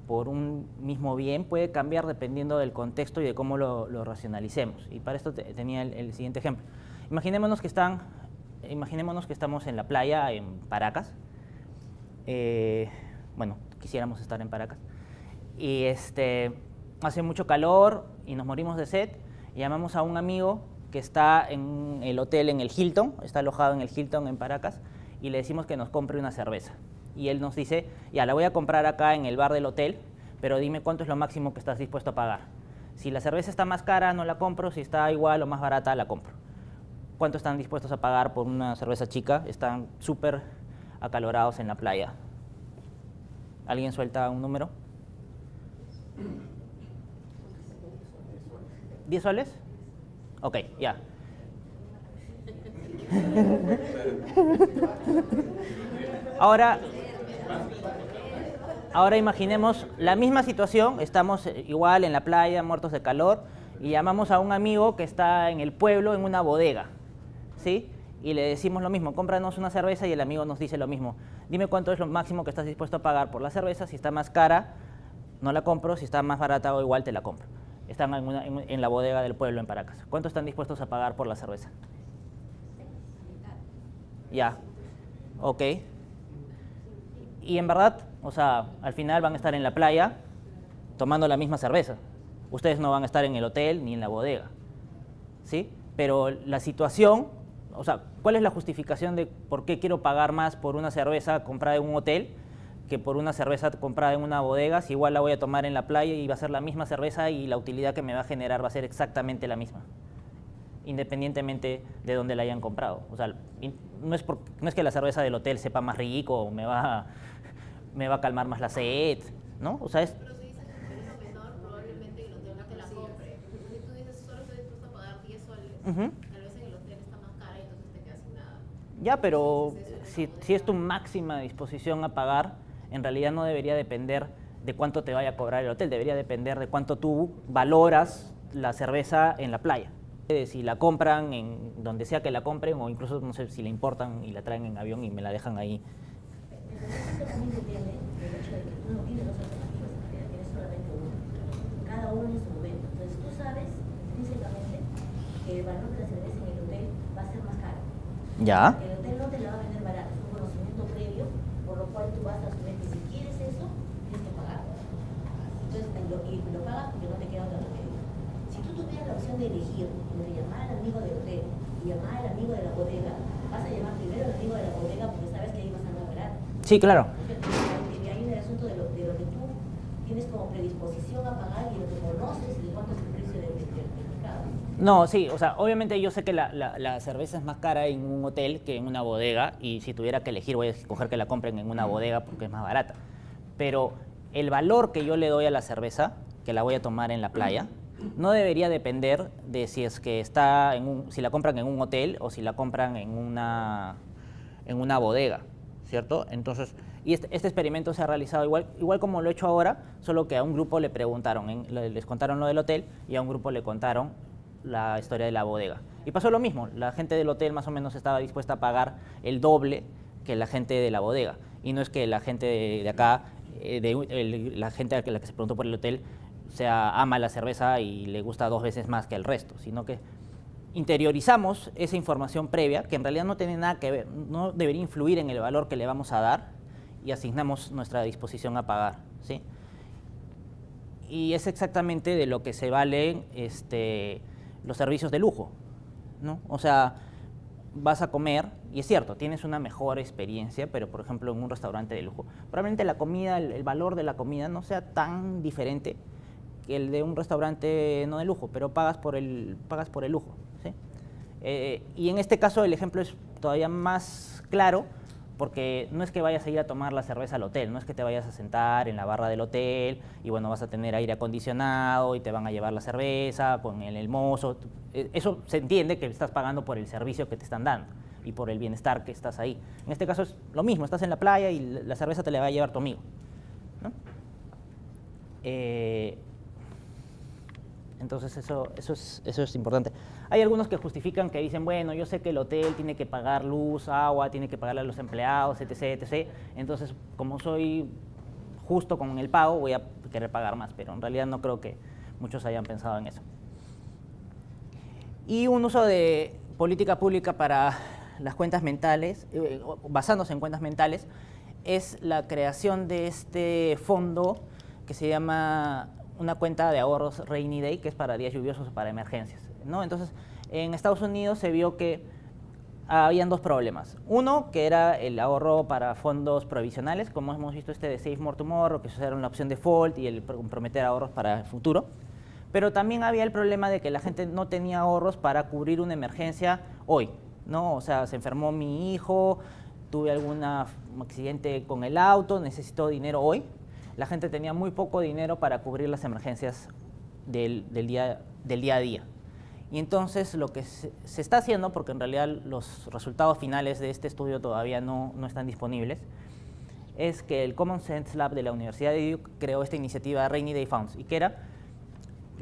por un mismo bien puede cambiar dependiendo del contexto y de cómo lo racionalicemos. Y para esto tenía el siguiente ejemplo. Imaginémonos que estamos en la playa en Paracas. Bueno, quisiéramos estar en Paracas. Y hace mucho calor y nos morimos de sed. Y llamamos a un amigo que está en el hotel en el Hilton, está alojado en el Hilton en Paracas, y le decimos que nos compre una cerveza. Y él nos dice, ya, la voy a comprar acá en el bar del hotel, pero dime cuánto es lo máximo que estás dispuesto a pagar. Si la cerveza está más cara, no la compro, si está igual o más barata, la compro. ¿Cuánto están dispuestos a pagar por una cerveza chica? Están súper acalorados en la playa. ¿Alguien suelta un número? ¿10 soles? Ok, ya. Ahora imaginemos la misma situación, estamos igual en la playa, muertos de calor, y llamamos a un amigo que está en el pueblo, en una bodega, ¿sí? Y le decimos lo mismo, cómpranos una cerveza, y el amigo nos dice lo mismo. Dime cuánto es lo máximo que estás dispuesto a pagar por la cerveza, si está más cara, no la compro, si está más barata o igual te la compro. Están en la bodega del pueblo en Paracas. ¿Cuánto están dispuestos a pagar por la cerveza? Ya, ok. Y en verdad, o sea, al final van a estar en la playa tomando la misma cerveza. Ustedes no van a estar en el hotel ni en la bodega, ¿sí? Pero la situación, o sea, ¿cuál es la justificación de por qué quiero pagar más por una cerveza comprada en un hotel que por una cerveza comprada en una bodega, si igual la voy a tomar en la playa y va a ser la misma cerveza y la utilidad que me va a generar va a ser exactamente la misma, independientemente de dónde la hayan comprado? O sea, no es que la cerveza del hotel sepa más rico o me va a calmar más la sed, ¿no? O sea, Pero si dices que el precio menor, probablemente el hotel no te la compre. Si tú dices solo estoy dispuesto a pagar 10 soles, tal vez en el hotel está más cara y entonces te quedas sin nada. ya, pero si es tu máxima disposición a pagar, en realidad no debería depender de cuánto te vaya a cobrar el hotel, debería depender de cuánto tú valoras la cerveza en la playa. Si la compran en donde sea que la compren, o incluso, no sé, si la importan y la traen en avión y me la dejan ahí. Pero eso también depende del hecho de que tú no tienes dos alternativas, en realidad tienes solamente una. Cada uno en su momento. Entonces tú sabes intrínsecamente que el valor de la cerveza en el hotel va a ser más caro. Ya. El hotel no te la va a vender barato, es un conocimiento previo, por lo cual tú vas a asumir que si quieres eso, tienes que pagar. Entonces, y lo pagas porque no te queda otra alternativa. Si tú tuvieras la opción de elegir entre llamar al amigo del hotel y llamar al amigo de la bodega, vas a llamar primero al amigo de la bodega porque sabes que ahí vas a más barato. Sí, claro. Y hay un asunto de lo que tú tienes como predisposición a pagar y lo que conoces y de cuánto es el precio del mercado. No, sí, o sea, obviamente yo sé que la cerveza es más cara en un hotel que en una bodega, y si tuviera que elegir voy a escoger que la compren en una bodega porque es más barata. Pero el valor que yo le doy a la cerveza, que la voy a tomar en la playa, no debería depender de si es que está si la compran en un hotel o si la compran en una bodega, ¿cierto? Entonces, y este experimento se ha realizado igual como lo he hecho ahora, solo que a un grupo le preguntaron, les contaron lo del hotel, y a un grupo le contaron la historia de la bodega. Y pasó lo mismo, la gente del hotel más o menos estaba dispuesta a pagar el doble que la gente de la bodega. Y no es que la gente de acá, la gente a la que se preguntó por el hotel, ama la cerveza y le gusta 2 veces más que el resto, sino que interiorizamos esa información previa, que en realidad no tiene nada que ver, no debería influir en el valor que le vamos a dar, y asignamos nuestra disposición a pagar, ¿sí? Y es exactamente de lo que se valen los servicios de lujo, ¿no? O sea, vas a comer, y es cierto, tienes una mejor experiencia, pero por ejemplo en un restaurante de lujo, probablemente la comida, el valor de la comida no sea tan diferente que el de un restaurante no de lujo, pero pagas por el lujo, ¿sí? Y en este caso el ejemplo es todavía más claro, porque no es que vayas a ir a tomar la cerveza al hotel, no es que te vayas a sentar en la barra del hotel y bueno, vas a tener aire acondicionado y te van a llevar la cerveza con el mozo. Eso se entiende que estás pagando por el servicio que te están dando y por el bienestar que estás ahí. En este caso es lo mismo, estás en la playa y la cerveza te la va a llevar tu amigo, ¿no? Entonces eso es importante. Hay algunos que justifican, que dicen, bueno, yo sé que el hotel tiene que pagar luz, agua, tiene que pagarle a los empleados, etc., etc. Entonces, como soy justo con el pago, voy a querer pagar más, pero en realidad no creo que muchos hayan pensado en eso. Y un uso de política pública para las cuentas mentales, basándose en cuentas mentales, es la creación de este fondo que se llama una cuenta de ahorros Rainy Day, que es para días lluviosos o para emergencias, ¿no? Entonces, en Estados Unidos se vio que habían dos problemas. Uno, que era el ahorro para fondos provisionales, como hemos visto de Save More Tomorrow, que eso era una opción default y el comprometer ahorros para el futuro. Pero también había el problema de que la gente no tenía ahorros para cubrir una emergencia hoy, ¿no? O sea, se enfermó mi hijo, tuve algún accidente con el auto, necesito dinero hoy. La gente tenía muy poco dinero para cubrir las emergencias del día a día. Y entonces lo que se está haciendo, porque en realidad los resultados finales de este estudio todavía no están disponibles, es que el Common Sense Lab de la Universidad de Duke creó esta iniciativa Rainy Day Funds, y que era,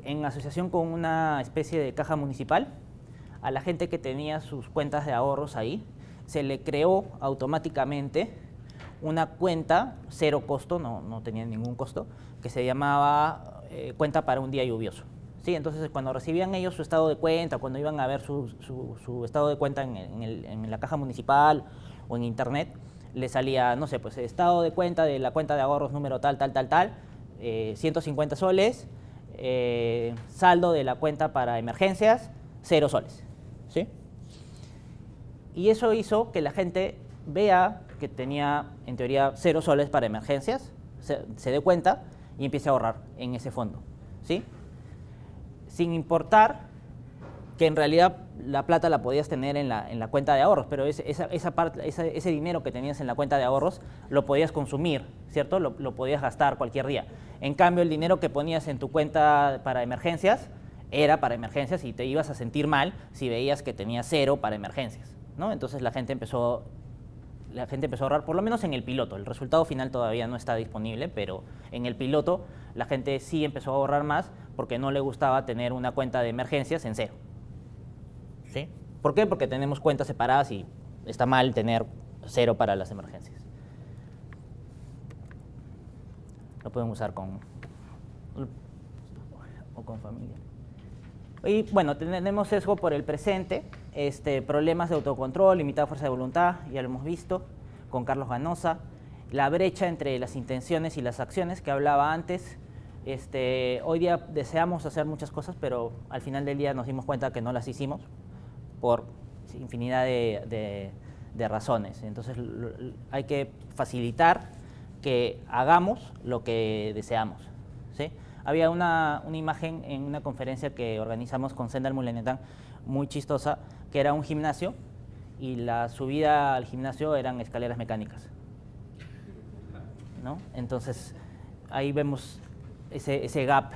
en asociación con una especie de caja municipal, a la gente que tenía sus cuentas de ahorros ahí, se le creó automáticamente una cuenta, cero costo, no tenía ningún costo, que se llamaba cuenta para un día lluvioso. ¿Sí? Entonces, cuando recibían ellos su estado de cuenta, cuando iban a ver su estado de cuenta en la caja municipal o en internet, le salía, no sé, pues estado de cuenta de la cuenta de ahorros número tal, 150 soles, saldo de la cuenta para emergencias, 0 soles. ¿Sí? Y eso hizo que la gente vea que tenía, en teoría, 0 soles para emergencias, se dé cuenta y empiece a ahorrar en ese fondo, ¿sí? Sin importar que en realidad la plata la podías tener en la cuenta de ahorros, pero ese dinero que tenías en la cuenta de ahorros lo podías consumir, ¿cierto? Lo podías gastar cualquier día. En cambio, el dinero que ponías en tu cuenta para emergencias era para emergencias y te ibas a sentir mal si veías que tenías 0 para emergencias, ¿no? Entonces la gente empezó a ahorrar, por lo menos en el piloto. El resultado final todavía no está disponible, pero en el piloto la gente sí empezó a ahorrar más porque no le gustaba tener una cuenta de emergencias en 0. ¿Sí? ¿Por qué? Porque tenemos cuentas separadas y está mal tener 0 para las emergencias. Lo pueden usar con familia. Y bueno, tenemos sesgo por el presente, problemas de autocontrol, limitada fuerza de voluntad, ya lo hemos visto con Carlos Ganosa, la brecha entre las intenciones y las acciones que hablaba antes. Hoy día deseamos hacer muchas cosas, pero al final del día nos dimos cuenta que no las hicimos por infinidad de razones. Entonces hay que facilitar que hagamos lo que deseamos, ¿sí? Había una imagen en una conferencia que organizamos con Sendal Mulenetán muy chistosa, que era un gimnasio y la subida al gimnasio eran escaleras mecánicas, ¿no? Entonces ahí vemos ese gap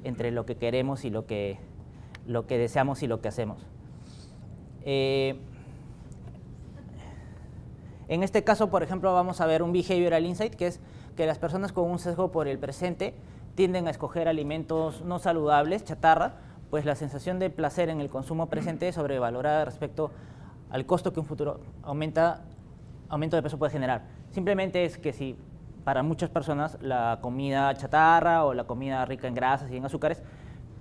entre lo que queremos y lo que deseamos y lo que hacemos. En este caso, por ejemplo, vamos a ver un behavioral insight, que es que las personas con un sesgo por el presente tienden a escoger alimentos no saludables, chatarra, pues la sensación de placer en el consumo presente es sobrevalorada respecto al costo que un futuro aumento de peso puede generar. Simplemente es que si para muchas personas la comida chatarra o la comida rica en grasas y en azúcares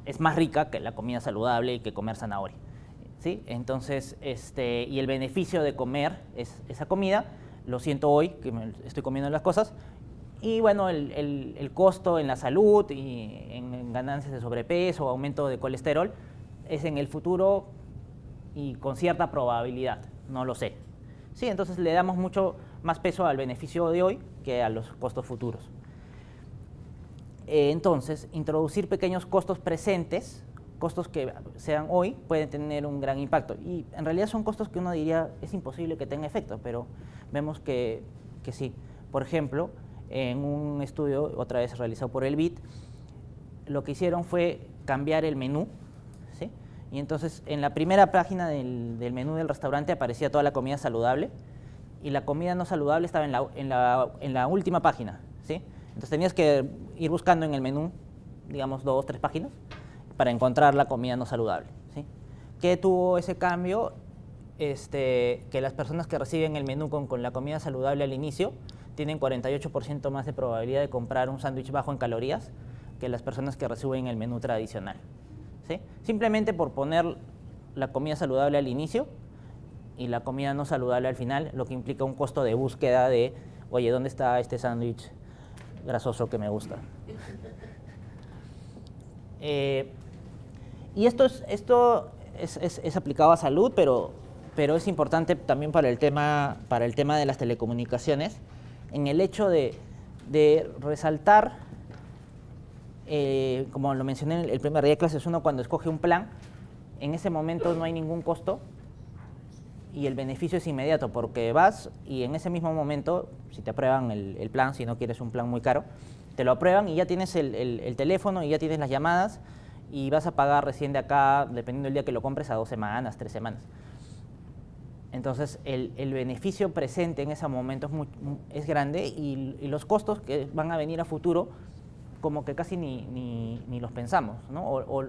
es más rica que la comida saludable y que comer zanahoria, ¿sí? Entonces, y el beneficio de comer esa comida, lo siento hoy que me estoy comiendo las cosas, y bueno, el costo en la salud y en ganancias de sobrepeso o aumento de colesterol es en el futuro y con cierta probabilidad, no lo sé. Sí, entonces le damos mucho más peso al beneficio de hoy que a los costos futuros. Entonces, introducir pequeños costos presentes costos que sean hoy pueden tener un gran impacto. Y en realidad son costos que uno diría es imposible que tenga efecto, pero vemos que sí. Por ejemplo, en un estudio, otra vez realizado por el BID, lo que hicieron fue cambiar el menú, ¿sí? Y entonces en la primera página del menú del restaurante aparecía toda la comida saludable y la comida no saludable estaba en la última página, ¿sí? Entonces tenías que ir buscando en el menú, digamos 2 o 3 páginas, para encontrar la comida no saludable, ¿sí? ¿Qué tuvo ese cambio? Que las personas que reciben el menú con la comida saludable al inicio tienen 48% más de probabilidad de comprar un sándwich bajo en calorías que las personas que reciben el menú tradicional, ¿sí? Simplemente por poner la comida saludable al inicio y la comida no saludable al final, lo que implica un costo de búsqueda de, oye, ¿dónde está este sándwich grasoso que me gusta? Y esto es aplicado a salud, pero es importante también para el tema de las telecomunicaciones, en el hecho de resaltar, como lo mencioné en el primer día de clases, uno cuando escoge un plan, en ese momento no hay ningún costo y el beneficio es inmediato, porque vas y en ese mismo momento, si te aprueban el plan, si no quieres un plan muy caro, te lo aprueban y ya tienes el teléfono y ya tienes las llamadas y vas a pagar recién de acá, dependiendo del día que lo compres, a 2 semanas, 3 semanas. Entonces, el beneficio presente en ese momento es grande y los costos que van a venir a futuro como que casi ni los pensamos, ¿no? O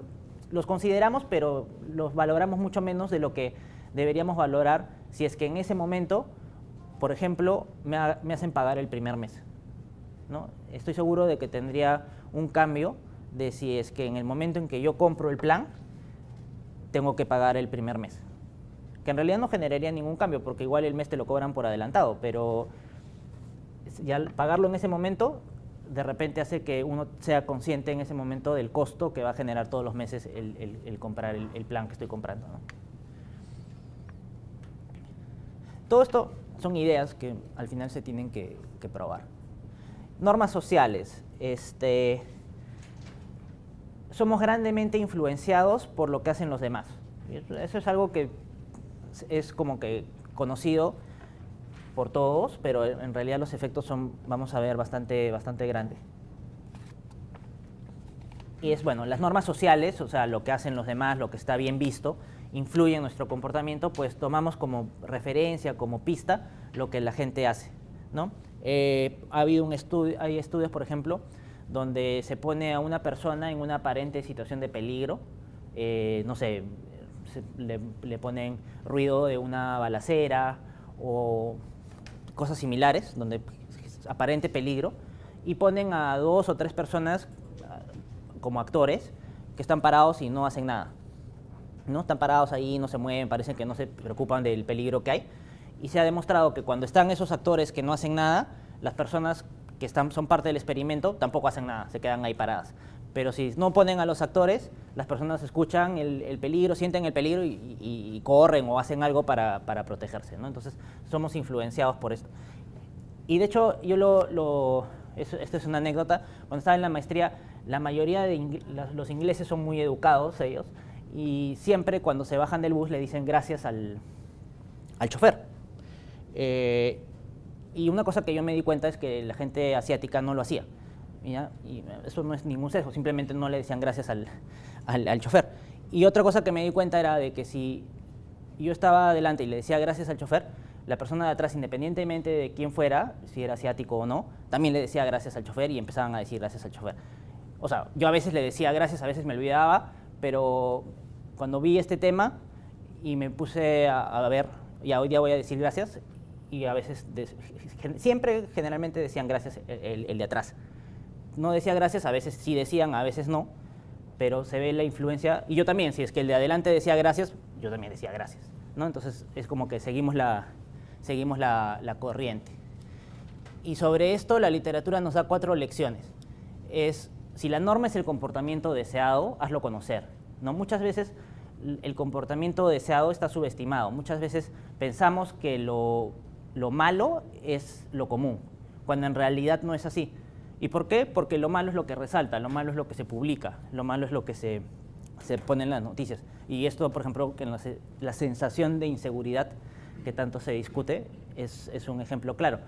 los consideramos, pero los valoramos mucho menos de lo que deberíamos valorar si es que en ese momento, por ejemplo, me hacen pagar el primer mes, ¿no? Estoy seguro de que tendría un cambio de si es que en el momento en que yo compro el plan, tengo que pagar el primer mes. Que en realidad no generaría ningún cambio, porque igual el mes te lo cobran por adelantado, pero ya pagarlo en ese momento, de repente hace que uno sea consciente en ese momento del costo que va a generar todos los meses el comprar el plan que estoy comprando, ¿no? Todo esto son ideas que al final se tienen que probar. Normas sociales. Somos grandemente influenciados por lo que hacen los demás. Eso es algo que es como que conocido por todos, pero en realidad los efectos son, vamos a ver, bastante grandes. Y es, bueno, las normas sociales, o sea, lo que hacen los demás, lo que está bien visto, influye en nuestro comportamiento, pues tomamos como referencia, como pista, lo que la gente hace, ¿no? Hay estudios, por ejemplo, donde se pone a una persona en una aparente situación de peligro, no sé, le ponen ruido de una balacera o cosas similares, donde es aparente peligro, y ponen a 2 o 3 personas como actores que están parados y no hacen nada. ¿No? Están parados ahí, no se mueven, parecen que no se preocupan del peligro que hay. Y se ha demostrado que cuando están esos actores que no hacen nada, las personas que son parte del experimento tampoco hacen nada, se quedan ahí paradas. Pero si no ponen a los actores, las personas escuchan el peligro, sienten el peligro y corren o hacen algo para protegerse, ¿no? Entonces, somos influenciados por esto. Y de hecho, esto es una anécdota, cuando estaba en la maestría, la mayoría de los ingleses son muy educados ellos, y siempre cuando se bajan del bus le dicen gracias al chofer. Y una cosa que yo me di cuenta es que la gente asiática no lo hacía. ¿Ya? Y eso no es ningún sesgo, simplemente no le decían gracias al chofer. Y otra cosa que me di cuenta era de que si yo estaba adelante y le decía gracias al chofer, la persona de atrás, independientemente de quién fuera, si era asiático o no, también le decía gracias al chofer y empezaban a decir gracias al chofer. O sea, yo a veces le decía gracias, a veces me olvidaba, pero cuando vi este tema y me puse a ver, ya hoy día voy a decir gracias, y a veces, siempre generalmente decían gracias el de atrás. No decía gracias, a veces sí decían, a veces no, pero se ve la influencia, y yo también, si es que el de adelante decía gracias, yo también decía gracias, ¿no? Entonces es como que seguimos la corriente. Y sobre esto la literatura nos da 4 lecciones. Si la norma es el comportamiento deseado, hazlo conocer, ¿no? Muchas veces el comportamiento deseado está subestimado, muchas veces pensamos que lo malo es lo común, cuando en realidad no es así. ¿Y por qué? Porque lo malo es lo que resalta, lo malo es lo que se publica, lo malo es lo que se se pone en las noticias. Y esto, por ejemplo, que la sensación de inseguridad que tanto se discute es un ejemplo claro.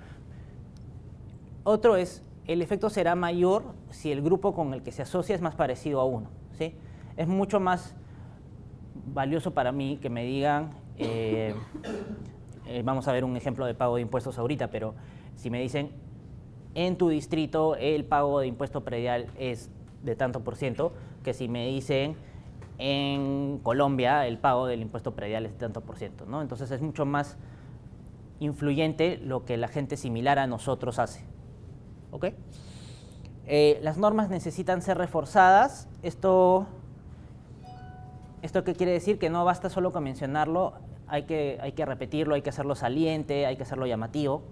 Otro es, el efecto será mayor si el grupo con el que se asocia es más parecido a uno, ¿sí? Es mucho más valioso para mí que me digan, vamos a ver un ejemplo de pago de impuestos ahorita, pero si me dicen, en tu distrito el pago de impuesto predial es de tanto por ciento, que si me dicen, en Colombia el pago del impuesto predial es de tanto por ciento, ¿no? Entonces es mucho más influyente lo que la gente similar a nosotros hace. ¿Ok? Las normas necesitan ser reforzadas. ¿Esto qué quiere decir? Que no basta solo con mencionarlo, hay que repetirlo, hay que hacerlo saliente, hay que hacerlo llamativo.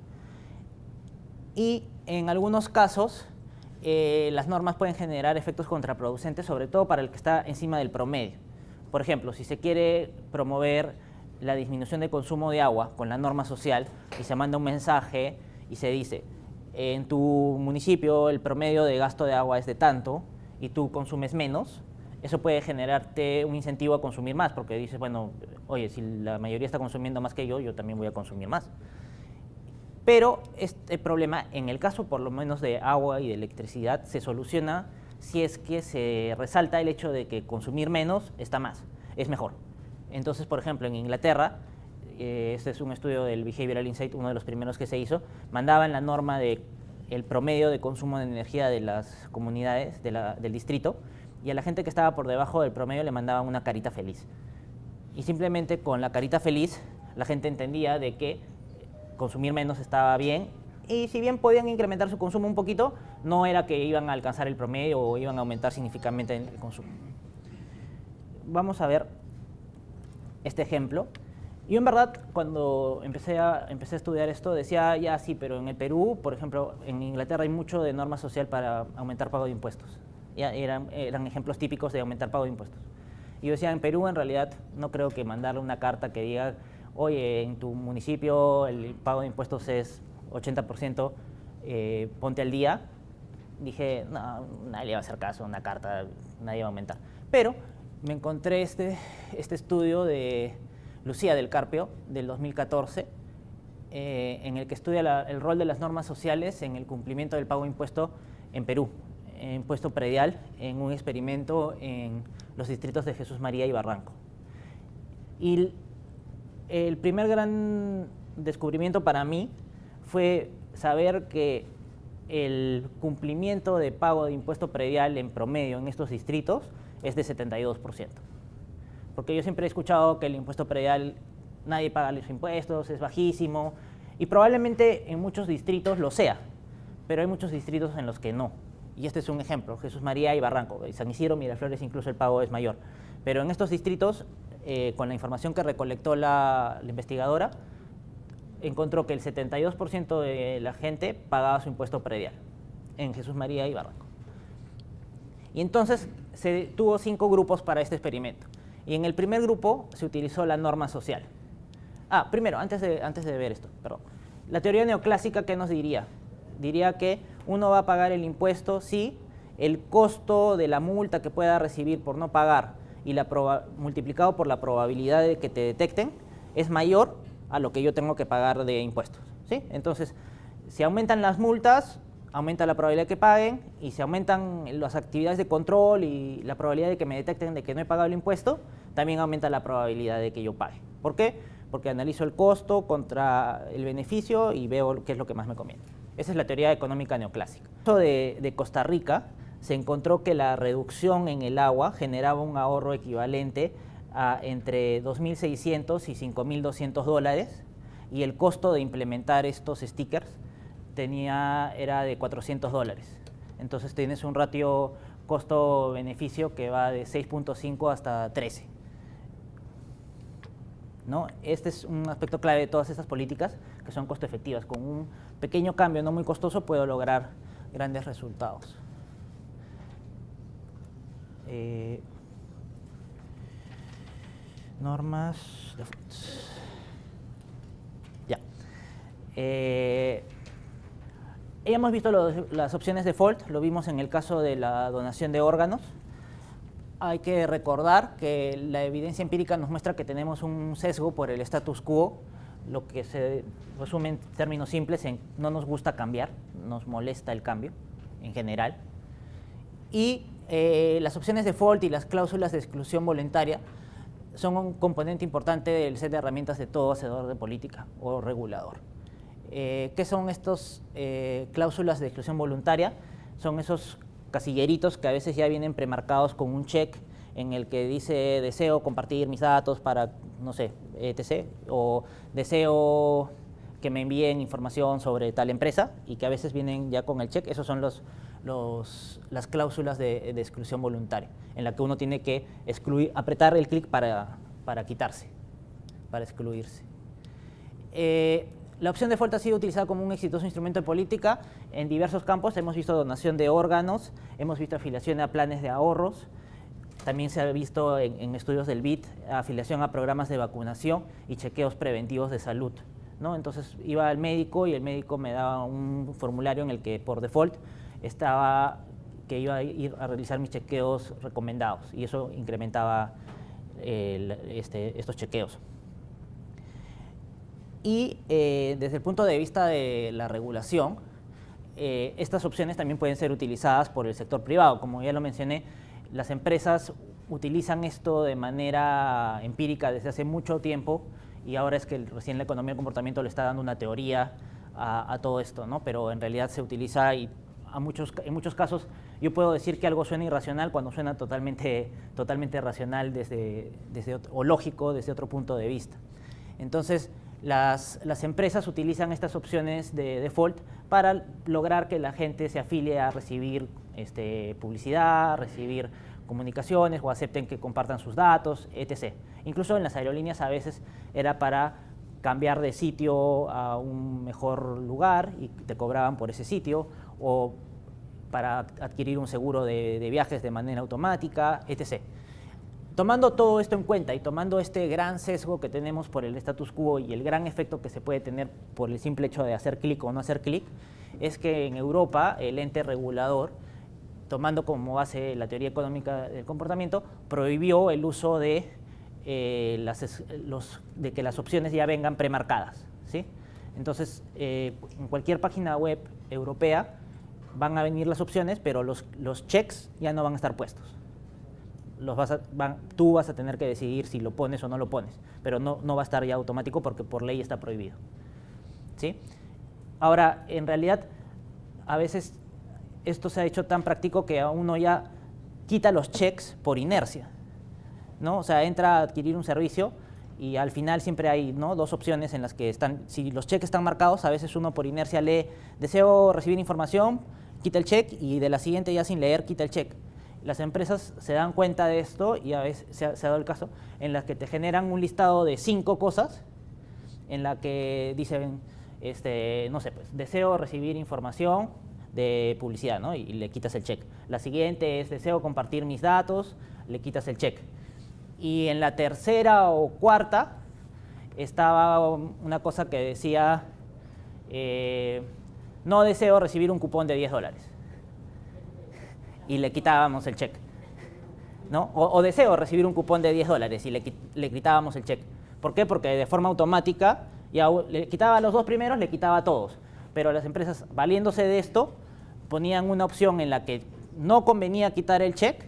Y en algunos casos, las normas pueden generar efectos contraproducentes, sobre todo para el que está encima del promedio. Por ejemplo, si se quiere promover la disminución de consumo de agua con la norma social y se manda un mensaje y se dice, en tu municipio el promedio de gasto de agua es de tanto y tú consumes menos, eso puede generarte un incentivo a consumir más, porque dices, bueno, oye, si la mayoría está consumiendo más que yo también voy a consumir más. Pero este problema, en el caso por lo menos de agua y de electricidad, se soluciona si es que se resalta el hecho de que consumir menos está más, es mejor. Entonces, por ejemplo, en Inglaterra, este es un estudio del Behavioral Insight, uno de los primeros que se hizo, mandaban la norma de el promedio de consumo de energía de las comunidades del distrito, y a la gente que estaba por debajo del promedio le mandaban una carita feliz. Y simplemente con la carita feliz la gente entendía de que consumir menos estaba bien, y si bien podían incrementar su consumo un poquito, no era que iban a alcanzar el promedio o iban a aumentar significativamente el consumo. Vamos a ver este ejemplo. Yo en verdad, cuando empecé a estudiar esto, decía, ya sí, pero en el Perú, por ejemplo, en Inglaterra hay mucho de norma social para aumentar pago de impuestos. Ya eran ejemplos típicos de aumentar pago de impuestos. Y yo decía, en Perú en realidad no creo que mandarle una carta que diga, oye, en tu municipio el pago de impuestos es 80%, ponte al día. Dije, no, nadie va a hacer caso a una carta, nadie va a aumentar. Pero me encontré este estudio de Lucía del Carpio, del 2014, en el que estudia el rol de las normas sociales en el cumplimiento del pago de impuesto en Perú, impuesto predial, en un experimento en los distritos de Jesús María y Barranco. Y el primer gran descubrimiento para mí fue saber que el cumplimiento de pago de impuesto predial en promedio en estos distritos es de 72%. Porque yo siempre he escuchado que el impuesto predial, nadie paga los impuestos, es bajísimo, y probablemente en muchos distritos lo sea, pero hay muchos distritos en los que no. Y este es un ejemplo, Jesús María y Barranco, San Isidro, Miraflores, incluso el pago es mayor. Pero en estos distritos, con la información que recolectó la investigadora, encontró que el 72% de la gente pagaba su impuesto predial en Jesús María y Barranco. Y entonces se tuvo 5 grupos para este experimento. Y en el primer grupo se utilizó la norma social. Primero, antes de ver esto, perdón. La teoría neoclásica, ¿qué nos diría? Diría que uno va a pagar el impuesto si el costo de la multa que pueda recibir por no pagar y multiplicado por la probabilidad de que te detecten es mayor a lo que yo tengo que pagar de impuestos, ¿sí? Entonces, si aumentan las multas, aumenta la probabilidad de que paguen, y si aumentan las actividades de control y la probabilidad de que me detecten de que no he pagado el impuesto, también aumenta la probabilidad de que yo pague. ¿Por qué? Porque analizo el costo contra el beneficio y veo qué es lo que más me conviene. Esa es la teoría económica neoclásica. De Costa Rica se encontró que la reducción en el agua generaba un ahorro equivalente a entre 2.600 y 5.200 $, y el costo de implementar estos stickers era de $400. Entonces tienes un ratio costo-beneficio que va de 6.5 hasta 13. ¿No? Este es un aspecto clave de todas estas políticas, que son costo efectivas. Con un pequeño cambio no muy costoso puedo lograr grandes resultados. Normas. Ya. Hemos visto las opciones default, lo vimos en el caso de la donación de órganos. hay que recordar que la evidencia empírica nos muestra que tenemos un sesgo por el status quo, lo que se resume en términos simples en no nos gusta cambiar, nos molesta el cambio en general. Y las opciones de default y las cláusulas de exclusión voluntaria son un componente importante del set de herramientas de todo hacedor de política o regulador. ¿Qué son estas cláusulas de exclusión voluntaria? Son esos casilleritos que a veces ya vienen premarcados con un check en el que dice deseo compartir mis datos para, no sé, etc. O deseo que me envíen información sobre tal empresa y que a veces vienen ya con el check. Esos son las cláusulas de exclusión voluntaria, en la que uno tiene que apretar el clic para quitarse, para excluirse. La opción de default ha sido utilizada como un exitoso instrumento de política en diversos campos. Hemos visto donación de órganos, hemos visto afiliación a planes de ahorros, también se ha visto en estudios del BID afiliación a programas de vacunación y chequeos preventivos de salud, ¿no? Entonces iba al médico y el médico me daba un formulario en el que por default estaba que iba a ir a realizar mis chequeos recomendados y eso incrementaba estos chequeos. Y desde el punto de vista de la regulación, estas opciones también pueden ser utilizadas por el sector privado. Como ya lo mencioné, las empresas utilizan esto de manera empírica desde hace mucho tiempo y ahora es que recién la economía del comportamiento le está dando una teoría a todo esto, ¿no? Pero en realidad se utiliza y en muchos casos yo puedo decir que algo suena irracional cuando suena totalmente racional o lógico desde otro punto de vista. Entonces, las empresas utilizan estas opciones de default para lograr que la gente se afilie a recibir publicidad, recibir comunicaciones o acepten que compartan sus datos, etc. Incluso en las aerolíneas a veces era para cambiar de sitio a un mejor lugar y te cobraban por ese sitio, o para adquirir un seguro de viajes de manera automática, etc. Tomando todo esto en cuenta y tomando este gran sesgo que tenemos por el status quo y el gran efecto que se puede tener por el simple hecho de hacer clic o no hacer clic, es que en Europa el ente regulador, tomando como base la teoría económica del comportamiento, prohibió el uso de que las opciones ya vengan premarcadas, ¿sí? Entonces, en cualquier página web europea van a venir las opciones, pero los checks ya no van a estar puestos. Tú vas a tener que decidir si lo pones o no lo pones, pero no va a estar ya automático porque por ley está prohibido, ¿sí? Ahora, en realidad, a veces esto se ha hecho tan práctico que a uno ya quita los checks por inercia, ¿no? O sea, entra a adquirir un servicio y al final siempre hay, ¿no?, dos opciones en las que están, si los cheques están marcados, a veces uno por inercia lee, deseo recibir información, quita el check y de la siguiente ya sin leer quita el check. Las empresas se dan cuenta de esto y a veces se ha dado el caso en las que te generan un listado de 5 cosas en la que dicen, no sé, pues deseo recibir información de publicidad, ¿no? Y le quitas el check. La siguiente es deseo compartir mis datos, le quitas el check. Y en la tercera o cuarta estaba una cosa que decía no deseo recibir un cupón de $10. Y le quitábamos el check, ¿no? O deseo recibir un cupón de $10 y le quitábamos el check. ¿Por qué? Porque de forma automática ya le quitaba a los 2 primeros, le quitaba a todos. Pero las empresas, valiéndose de esto, ponían una opción en la que no convenía quitar el check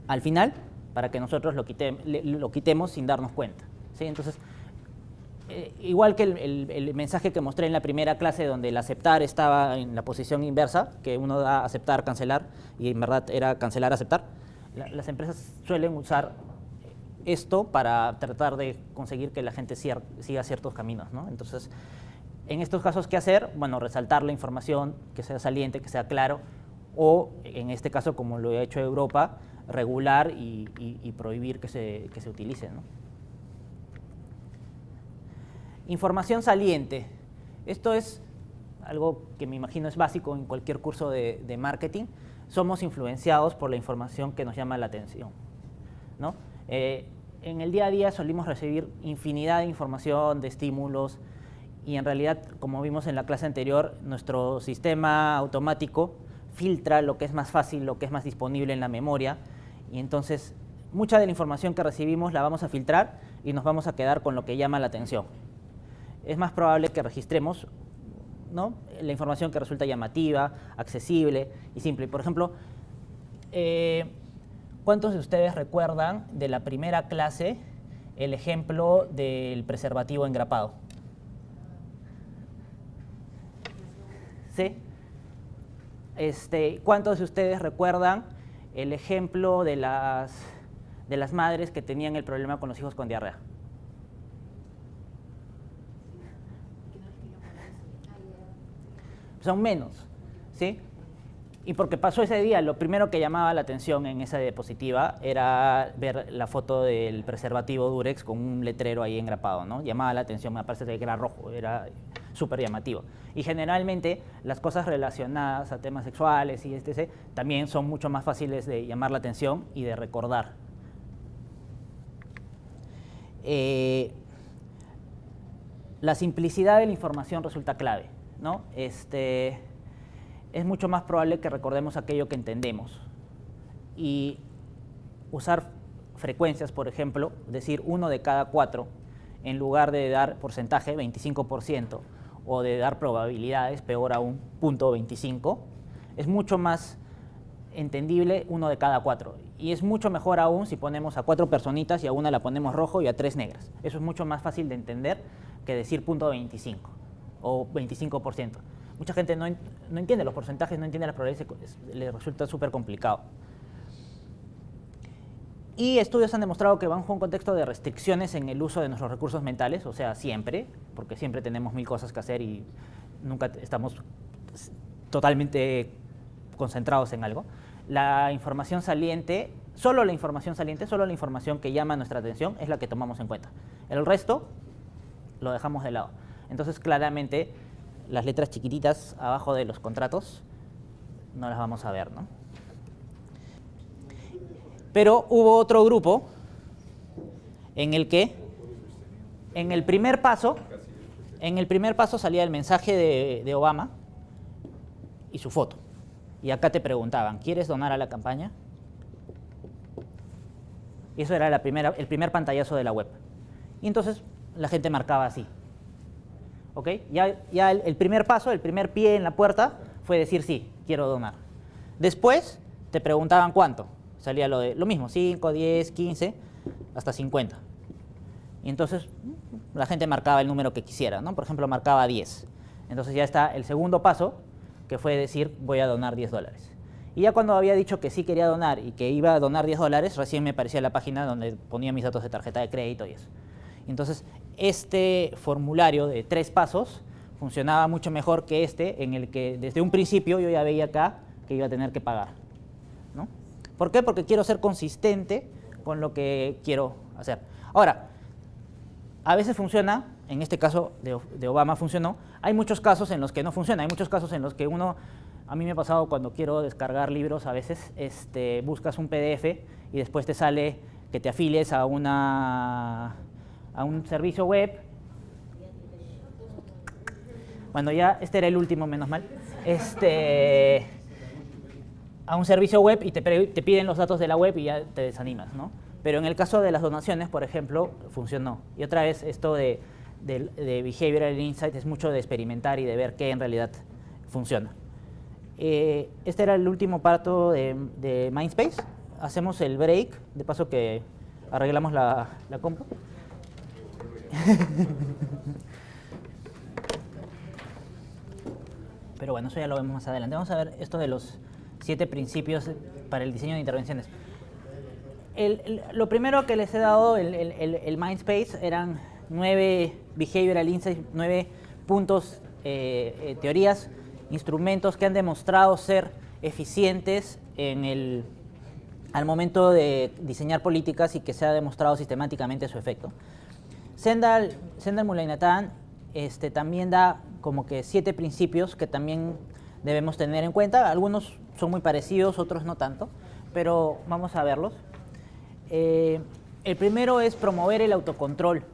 al final para que nosotros lo quitemos sin darnos cuenta, ¿sí? Entonces, igual que el mensaje que mostré en la primera clase donde el aceptar estaba en la posición inversa, que uno da aceptar, cancelar, y en verdad era cancelar, aceptar, las empresas suelen usar esto para tratar de conseguir que la gente siga ciertos caminos, ¿no? Entonces, en estos casos, ¿qué hacer? Bueno, resaltar la información, que sea saliente, que sea claro, o en este caso, como lo ha hecho Europa, regular y prohibir que se utilice, ¿no? Información saliente. Esto es algo que me imagino es básico en cualquier curso de marketing. Somos influenciados por la información que nos llama la atención, ¿no? En el día a día solimos recibir infinidad de información, de estímulos, y en realidad, como vimos en la clase anterior, nuestro sistema automático filtra lo que es más fácil, lo que es más disponible en la memoria, Y entonces, mucha de la información que recibimos la vamos a filtrar y nos vamos a quedar con lo que llama la atención. Es más probable que registremos, ¿no?, la información que resulta llamativa, accesible y simple. Por ejemplo, ¿cuántos de ustedes recuerdan de la primera clase el ejemplo del preservativo engrapado? ¿Sí? ¿Cuántos de ustedes recuerdan el ejemplo de las madres que tenían el problema con los hijos con diarrea? Son menos, ¿sí? Y porque pasó ese día, lo primero que llamaba la atención en esa diapositiva era ver la foto del preservativo Durex con un letrero ahí engrapado, ¿no? Llamaba la atención, me parece que era rojo, era súper llamativo. Y generalmente las cosas relacionadas a temas sexuales y etc. también son mucho más fáciles de llamar la atención y de recordar. La simplicidad de la información resulta clave, ¿no? Es mucho más probable que recordemos aquello que entendemos. Y usar frecuencias, por ejemplo, decir 1 de cada 4, en lugar de dar porcentaje, 25%, o de dar probabilidades, peor aún, 0.25, es mucho más entendible 1 de cada 4. Y es mucho mejor aún si ponemos a 4 personitas y a una la ponemos rojo y a 3 negras. Eso es mucho más fácil de entender que decir 0.25 o 25%. Mucha gente no entiende los porcentajes, no entiende las probabilidades, le resulta súper complicado. Y estudios han demostrado que bajo un contexto de restricciones en el uso de nuestros recursos mentales, o sea, siempre, porque siempre tenemos 1000 cosas que hacer y nunca estamos totalmente concentrados en algo, la información saliente, solo la información que llama nuestra atención es la que tomamos en cuenta. El resto lo dejamos de lado. Entonces, claramente, las letras chiquititas abajo de los contratos no las vamos a ver, ¿no? Pero hubo otro grupo en el que en el primer paso salía el mensaje de Obama y su foto. Y acá te preguntaban, ¿quieres donar a la campaña? Y eso era el primer pantallazo de la web. Y entonces la gente marcaba así. ¿Ok? Ya el primer paso, el primer pie en la puerta fue decir sí, quiero donar. Después te preguntaban cuánto. Salía lo mismo, 5, 10, 15, hasta 50. Y entonces la gente marcaba el número que quisiera, ¿no? Por ejemplo, marcaba 10. Entonces ya está el segundo paso, que fue decir voy a donar $10. Y ya cuando había dicho que sí quería donar y que iba a donar $10, recién me aparecía la página donde ponía mis datos de tarjeta de crédito y eso. Entonces, este formulario de 3 pasos funcionaba mucho mejor que en el que desde un principio yo ya veía acá que iba a tener que pagar, ¿no? ¿Por qué? Porque quiero ser consistente con lo que quiero hacer. Ahora, a veces funciona, en este caso de Obama funcionó, hay muchos casos en los que no funciona, hay muchos casos en los que a mí me ha pasado cuando quiero descargar libros, a veces buscas un PDF y después te sale que te afilies a un servicio web. Bueno, ya este era el último, menos mal. A un servicio web y te piden los datos de la web y ya te desanimas, ¿no? Pero en el caso de las donaciones, por ejemplo, funcionó. Y otra vez, esto de Behavioral Insight es mucho de experimentar y de ver qué en realidad funciona. Este era el último parto de Mindspace. Hacemos el break, de paso que arreglamos la compu. Pero bueno, eso ya lo vemos más adelante. Vamos a ver esto de los 7 principios para el diseño de intervenciones. Lo primero que les he dado, el Mindspace, eran 9 Behavioral Insights, 9 puntos, teorías, instrumentos que han demostrado ser eficientes al momento de diseñar políticas y que se ha demostrado sistemáticamente su efecto. Sendal Mullainathan también da como que 7 principios que también debemos tener en cuenta. Algunos son muy parecidos, otros no tanto, pero vamos a verlos. El primero es promover el autocontrol,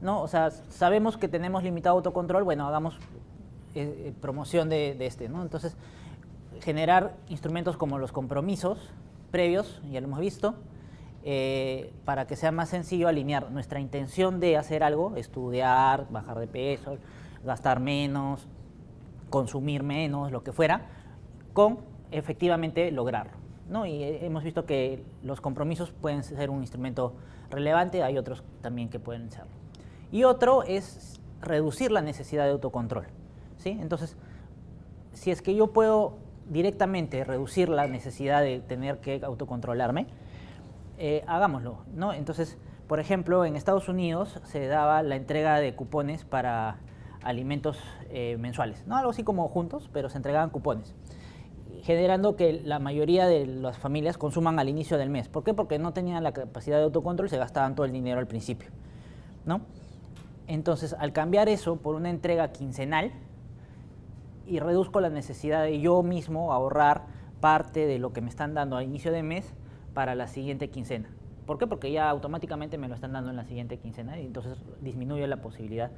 ¿no? O sea, sabemos que tenemos limitado autocontrol, bueno, hagamos promoción de ¿no? Entonces, generar instrumentos como los compromisos previos, ya lo hemos visto, para que sea más sencillo alinear nuestra intención de hacer algo, estudiar, bajar de peso, gastar menos, consumir menos, lo que fuera, con efectivamente lograrlo, ¿no? Y hemos visto que los compromisos pueden ser un instrumento relevante, hay otros también que pueden serlo. Y otro es reducir la necesidad de autocontrol, ¿sí? Entonces, si es que yo puedo directamente reducir la necesidad de tener que autocontrolarme, hagámoslo, ¿no? Entonces, por ejemplo, en Estados Unidos se daba la entrega de cupones para alimentos mensuales, no algo así como juntos, pero se entregaban cupones, generando que la mayoría de las familias consuman al inicio del mes. ¿Por qué? Porque no tenían la capacidad de autocontrol, se gastaban todo el dinero al principio, ¿no? Entonces, al cambiar eso por una entrega quincenal, y reduzco la necesidad de yo mismo ahorrar parte de lo que me están dando a inicio de mes para la siguiente quincena. ¿Por qué? Porque ya automáticamente me lo están dando en la siguiente quincena y entonces disminuye la posibilidad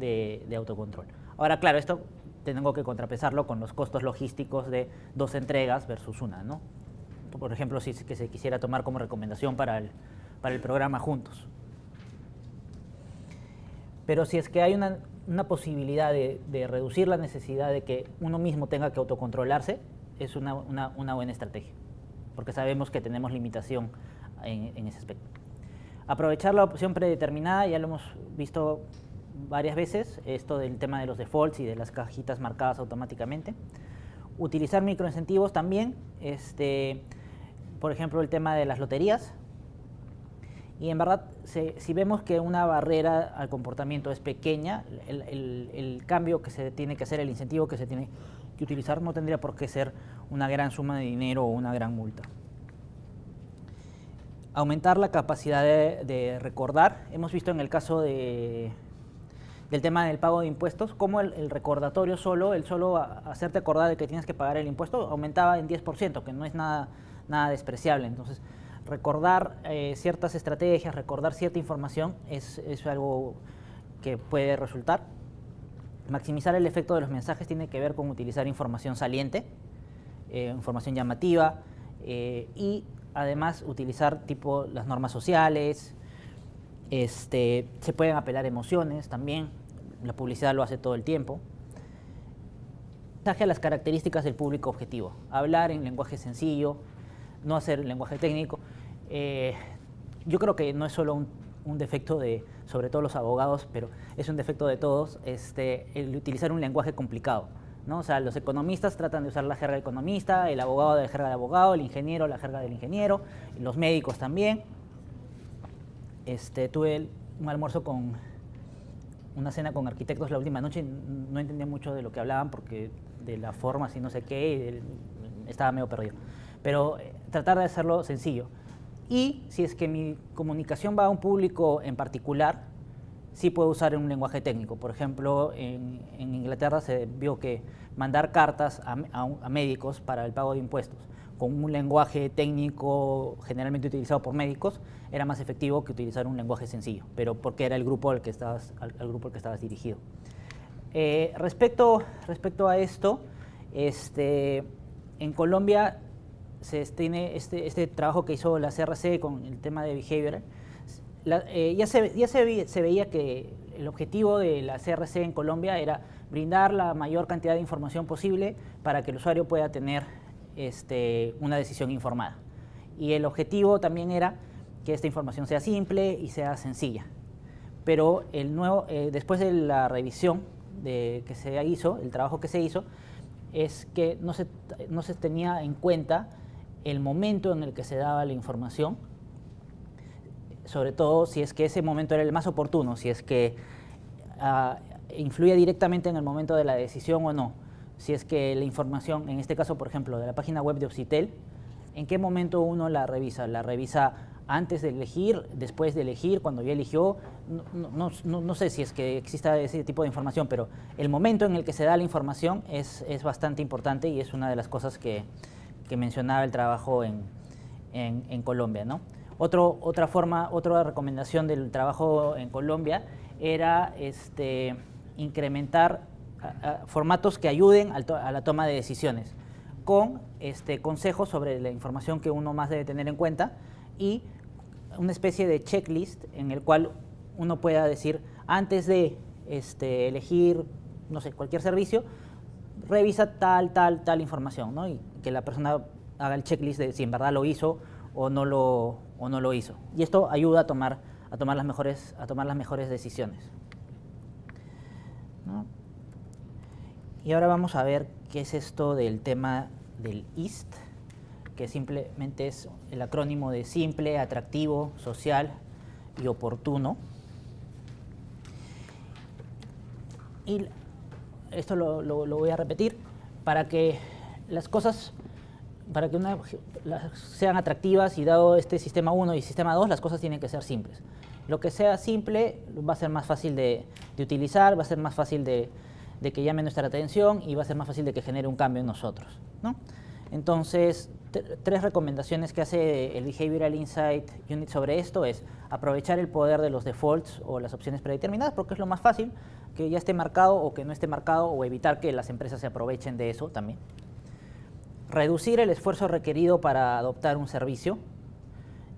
de autocontrol. Ahora, claro, esto tengo que contrapesarlo con los costos logísticos de 2 entregas versus una, ¿no? Por ejemplo, si es que se quisiera tomar como recomendación para el programa Juntos. Pero si es que hay una posibilidad de reducir la necesidad de que uno mismo tenga que autocontrolarse, es una buena estrategia, porque sabemos que tenemos limitación en ese aspecto. Aprovechar la opción predeterminada, ya lo hemos visto varias veces, esto del tema de los defaults y de las cajitas marcadas automáticamente. Utilizar microincentivos también, por ejemplo, el tema de las loterías. Y en verdad, si vemos que una barrera al comportamiento es pequeña, el cambio que se tiene que hacer, el incentivo que se tiene que utilizar, no tendría por qué ser una gran suma de dinero o una gran multa. Aumentar la capacidad de recordar. Hemos visto en el caso del tema del pago de impuestos, cómo el recordatorio solo, el solo hacerte acordar de que tienes que pagar el impuesto, aumentaba en 10%, que no es nada despreciable. Entonces, recordar ciertas estrategias, recordar cierta información es algo que puede resultar. Maximizar el efecto de los mensajes tiene que ver con utilizar información saliente, información llamativa y además utilizar tipo las normas sociales. Se pueden apelar emociones también, la publicidad lo hace todo el tiempo. Mensaje a las características del público objetivo, hablar en lenguaje sencillo, no hacer lenguaje técnico. Yo creo que no es solo un defecto de, sobre todo los abogados, pero es un defecto de todos, el utilizar un lenguaje complicado, ¿no? O sea, los economistas tratan de usar la jerga del economista, el abogado la jerga del abogado, el ingeniero la jerga del ingeniero, los médicos también. Tuve un almuerzo una cena con arquitectos la última noche y no entendía mucho de lo que hablaban porque de la forma, así no sé qué, estaba medio perdido. Pero tratar de hacerlo sencillo. Y si es que mi comunicación va a un público en particular, sí puedo usar un lenguaje técnico. Por ejemplo, en Inglaterra se vio que mandar cartas a médicos para el pago de impuestos con un lenguaje técnico generalmente utilizado por médicos era más efectivo que utilizar un lenguaje sencillo, pero porque era el grupo al que estabas dirigido. Respecto a esto, en Colombia se tiene este trabajo que hizo la CRC con el tema de behavioral. Ya se veía que el objetivo de la CRC en Colombia era brindar la mayor cantidad de información posible para que el usuario pueda tener una decisión informada. Y el objetivo también era que esta información sea simple y sea sencilla. Pero después de la revisión que se hizo, el trabajo que se hizo, es que no se tenía en cuenta el momento en el que se daba la información, sobre todo si es que ese momento era el más oportuno, si es que influía directamente en el momento de la decisión o no, si es que la información, en este caso, por ejemplo, de la página web de Occitel, ¿en qué momento uno la revisa? ¿La revisa antes de elegir, después de elegir, cuando ya eligió? No sé si es que exista ese tipo de información, pero el momento en el que se da la información es bastante importante y es una de las cosas que mencionaba el trabajo en Colombia, ¿no? Otra recomendación del trabajo en Colombia era incrementar formatos que ayuden a la toma de decisiones. con consejos sobre la información que uno más debe tener en cuenta y una especie de checklist en el cual uno pueda decir, antes de elegir, no sé, cualquier servicio, revisa tal información, ¿no? Y que la persona haga el checklist de si en verdad lo hizo o no lo hizo. Y esto ayuda a tomar las mejores decisiones, ¿no? Y ahora vamos a ver qué es esto del tema del IST, que simplemente es el acrónimo de simple, atractivo, social y oportuno. Y esto lo voy a repetir para que las cosas, sean atractivas, y dado este sistema 1 y sistema 2, las cosas tienen que ser simples. Lo que sea simple va a ser más fácil de utilizar, va a ser más fácil de que llame nuestra atención y va a ser más fácil de que genere un cambio en nosotros, ¿no? Entonces, 3 recomendaciones que hace el Behavioral Insight Unit sobre esto es aprovechar el poder de los defaults o las opciones predeterminadas, porque es lo más fácil, que ya esté marcado o que no esté marcado, o evitar que las empresas se aprovechen de eso también. Reducir el esfuerzo requerido para adoptar un servicio.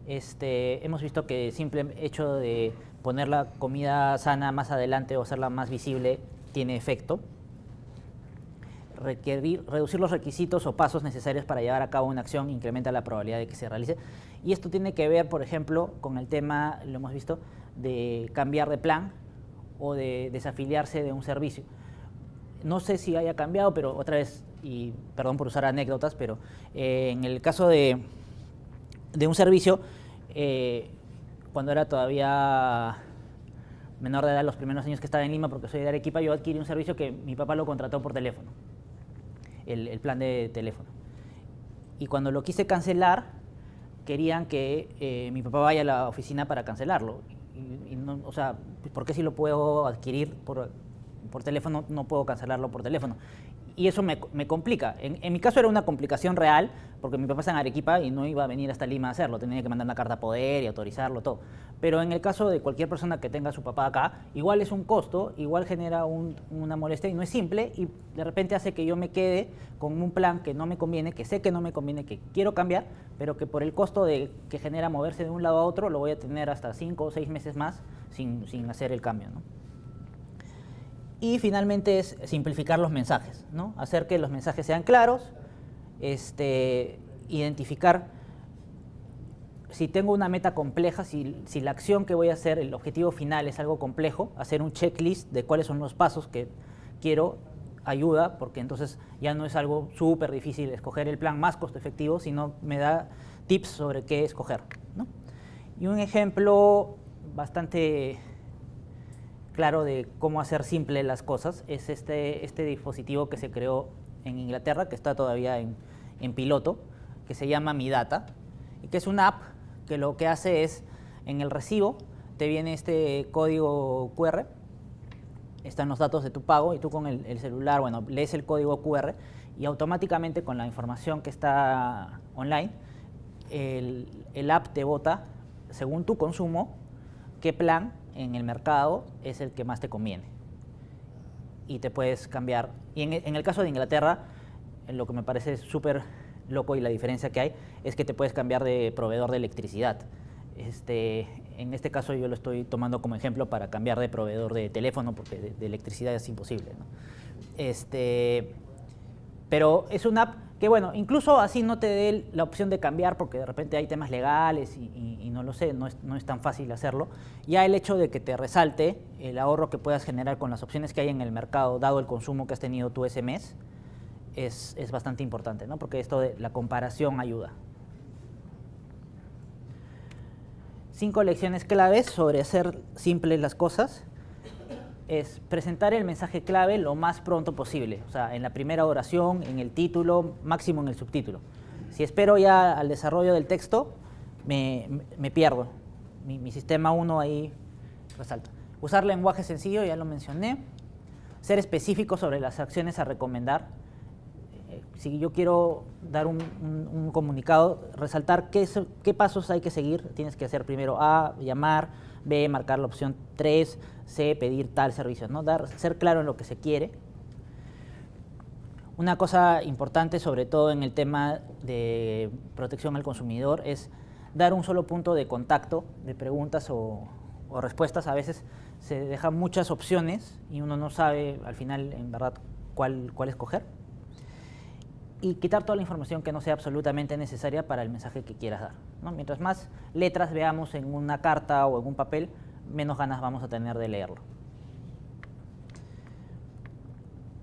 Hemos visto que el simple hecho de poner la comida sana más adelante o hacerla más visible tiene efecto. Reducir los requisitos o pasos necesarios para llevar a cabo una acción incrementa la probabilidad de que se realice. Y esto tiene que ver, por ejemplo, con el tema, lo hemos visto, de cambiar de plan o de desafiliarse de un servicio. No sé si haya cambiado, pero otra vez, y perdón por usar anécdotas, pero en el caso de un servicio, cuando era todavía menor de edad, los primeros años que estaba en Lima, porque soy de Arequipa, yo adquirí un servicio que mi papá lo contrató por teléfono, el plan de teléfono. Y cuando lo quise cancelar, querían que mi papá vaya a la oficina para cancelarlo. Y no, o sea, ¿por qué si lo puedo adquirir por teléfono, no puedo cancelarlo por teléfono? Y eso me complica. En mi caso era una complicación real, porque mi papá está en Arequipa y no iba a venir hasta Lima a hacerlo, tenía que mandar una carta a poder y autorizarlo, todo. Pero en el caso de cualquier persona que tenga a su papá acá, igual es un costo, igual genera una molestia y no es simple, y de repente hace que yo me quede con un plan que no me conviene, que sé que no me conviene, que quiero cambiar, pero que por el costo que genera moverse de un lado a otro, lo voy a tener hasta 5 o 6 meses más sin hacer el cambio, ¿no? Y finalmente es simplificar los mensajes, ¿no? Hacer que los mensajes sean claros, identificar si tengo una meta compleja, si la acción que voy a hacer, el objetivo final es algo complejo, hacer un checklist de cuáles son los pasos que quiero, ayuda, porque entonces ya no es algo súper difícil escoger el plan más costo efectivo, sino me da tips sobre qué escoger, ¿no? Y un ejemplo bastante claro de cómo hacer simple las cosas es este dispositivo que se creó en Inglaterra, que está todavía en piloto, que se llama Mi Data, y que es una app que lo que hace es, en el recibo te viene este código QR, están los datos de tu pago, y tú con el celular, bueno, lees el código QR y automáticamente con la información que está online, el app te bota, según tu consumo, qué plan en el mercado es el que más te conviene. Y te puedes cambiar. Y en el caso de Inglaterra, lo que me parece súper loco y la diferencia que hay es que te puedes cambiar de proveedor de electricidad. En este caso yo lo estoy tomando como ejemplo para cambiar de proveedor de teléfono, porque de electricidad es imposible, ¿no? Pero es una app que, bueno, incluso así no te dé la opción de cambiar, porque de repente hay temas legales y no lo sé, no es tan fácil hacerlo. Ya el hecho de que te resalte el ahorro que puedas generar con las opciones que hay en el mercado, dado el consumo que has tenido tú ese mes, es bastante importante, ¿no? Porque esto de la comparación ayuda. 5 lecciones claves sobre hacer simples las cosas. Es presentar el mensaje clave lo más pronto posible, o sea, en la primera oración, en el título, máximo en el subtítulo. Si espero ya al desarrollo del texto, me pierdo. Mi sistema 1 ahí resalta. Usar lenguaje sencillo, ya lo mencioné. Ser específico sobre las acciones a recomendar. Si yo quiero dar un comunicado, resaltar qué pasos hay que seguir. Tienes que hacer primero A, llamar, B, marcar la opción 3, C, pedir tal servicio, ¿no? Ser claro en lo que se quiere. Una cosa importante, sobre todo en el tema de protección al consumidor, es dar un solo punto de contacto de preguntas o respuestas. A veces se dejan muchas opciones y uno no sabe al final, en verdad, cuál escoger. Y quitar toda la información que no sea absolutamente necesaria para el mensaje que quieras dar, ¿no? Mientras más letras veamos en una carta o en un papel, menos ganas vamos a tener de leerlo.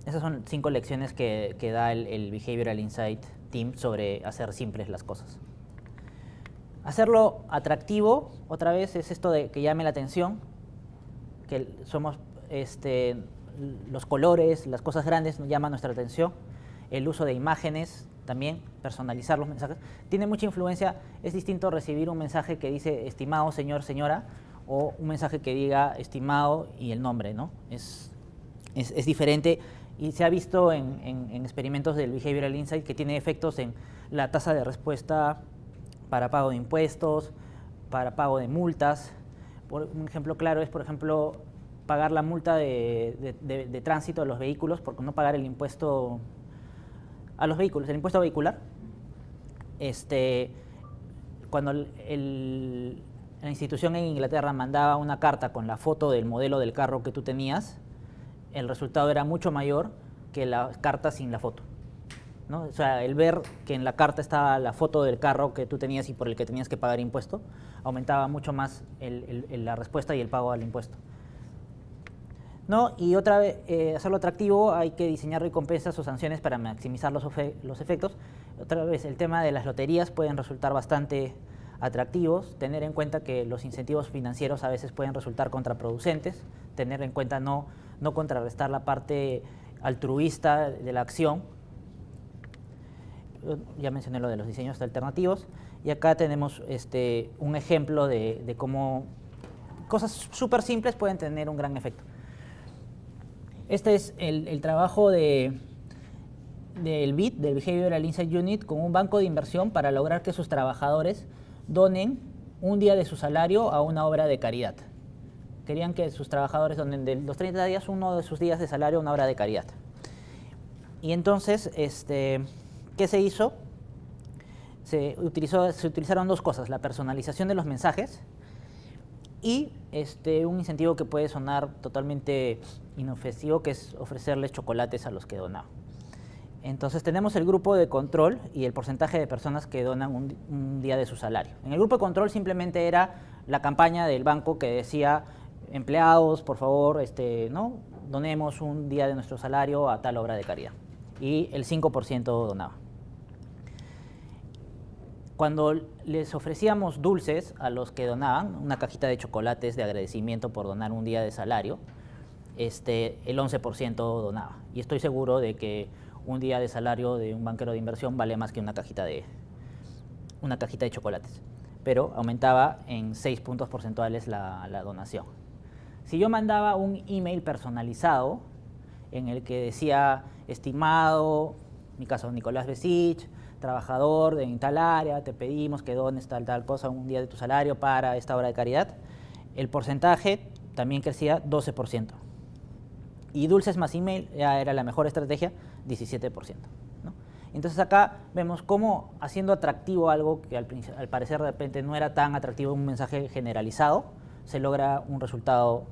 Esas son 5 lecciones que da el Behavioral Insight Team sobre hacer simples las cosas. Hacerlo atractivo, otra vez, es esto de que llame la atención, que somos los colores, las cosas grandes nos llaman nuestra atención. El uso de imágenes también, personalizar los mensajes. Tiene mucha influencia, es distinto recibir un mensaje que dice estimado señor, señora, o un mensaje que diga estimado y el nombre, ¿no? Es diferente. Y se ha visto en experimentos del Behavioral Insight que tiene efectos en la tasa de respuesta para pago de impuestos, para pago de multas. Un ejemplo claro es, por ejemplo, pagar la multa de tránsito de los vehículos por no pagar el impuesto a los vehículos, el impuesto vehicular. Cuando la institución en Inglaterra mandaba una carta con la foto del modelo del carro que tú tenías, el resultado era mucho mayor que la carta sin la foto, ¿no? O sea, el ver que en la carta estaba la foto del carro que tú tenías y por el que tenías que pagar impuesto, aumentaba mucho más la respuesta y el pago al impuesto, ¿no? Y otra vez, hacerlo atractivo, hay que diseñar recompensas o sanciones para maximizar los efectos. Otra vez, el tema de las loterías pueden resultar bastante atractivos, tener en cuenta que los incentivos financieros a veces pueden resultar contraproducentes, tener en cuenta no contrarrestar la parte altruista de la acción. Ya mencioné lo de los diseños alternativos y acá tenemos un ejemplo de cómo cosas súper simples pueden tener un gran efecto. Este es el trabajo del BIT, del Behavioral Insight Unit, con un banco de inversión para lograr que sus trabajadores donen un día de su salario a una obra de caridad. Querían que sus trabajadores donen de los 30 días, uno de sus días de salario a una obra de caridad. Y entonces, ¿qué se hizo? Se utilizaron 2 cosas, la personalización de los mensajes y un incentivo que puede sonar totalmente inofensivo, que es ofrecerles chocolates a los que donaban. Entonces tenemos el grupo de control y el porcentaje de personas que donan un día de su salario. En el grupo de control simplemente era la campaña del banco que decía: empleados, por favor, ¿no? Donemos un día de nuestro salario a tal obra de caridad. Y el 5% donaba. Cuando les ofrecíamos dulces a los que donaban, una cajita de chocolates de agradecimiento por donar un día de salario, el 11% donaba. Y estoy seguro de que un día de salario de un banquero de inversión vale más que una cajita de chocolates. Pero aumentaba en 6 puntos porcentuales la donación. Si yo mandaba un email personalizado en el que decía: estimado, en mi caso Nicolás Besich, trabajador de tal área, te pedimos que dones tal cosa un día de tu salario para esta obra de caridad, el porcentaje también crecía 12%. Y dulces más email ya era la mejor estrategia, 17%, ¿no? Entonces acá vemos cómo, haciendo atractivo algo que al parecer de repente no era tan atractivo, un mensaje generalizado, se logra un resultado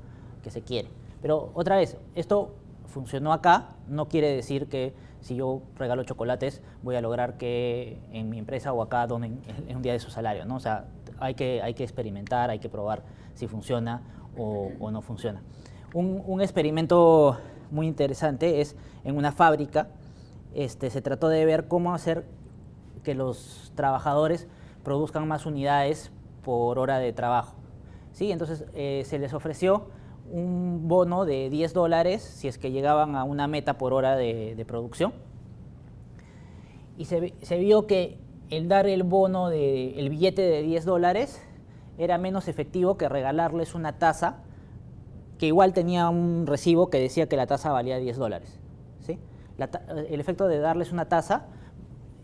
que se quiere. Pero otra vez, esto funcionó acá, no quiere decir que si yo regalo chocolates voy a lograr que en mi empresa o acá donen en un día de su salario, ¿no? O sea, hay que experimentar, hay que probar si funciona o no funciona. Un experimento muy interesante es en una fábrica. Se trató de ver cómo hacer que los trabajadores produzcan más unidades por hora de trabajo, ¿sí? Entonces se les ofreció un bono de $10 si es que llegaban a una meta por hora de producción. Y se vio que el dar el bono, el billete de $10 era menos efectivo que regalarles una taza que igual tenía un recibo que decía que la taza valía $10, ¿sí? El efecto de darles una taza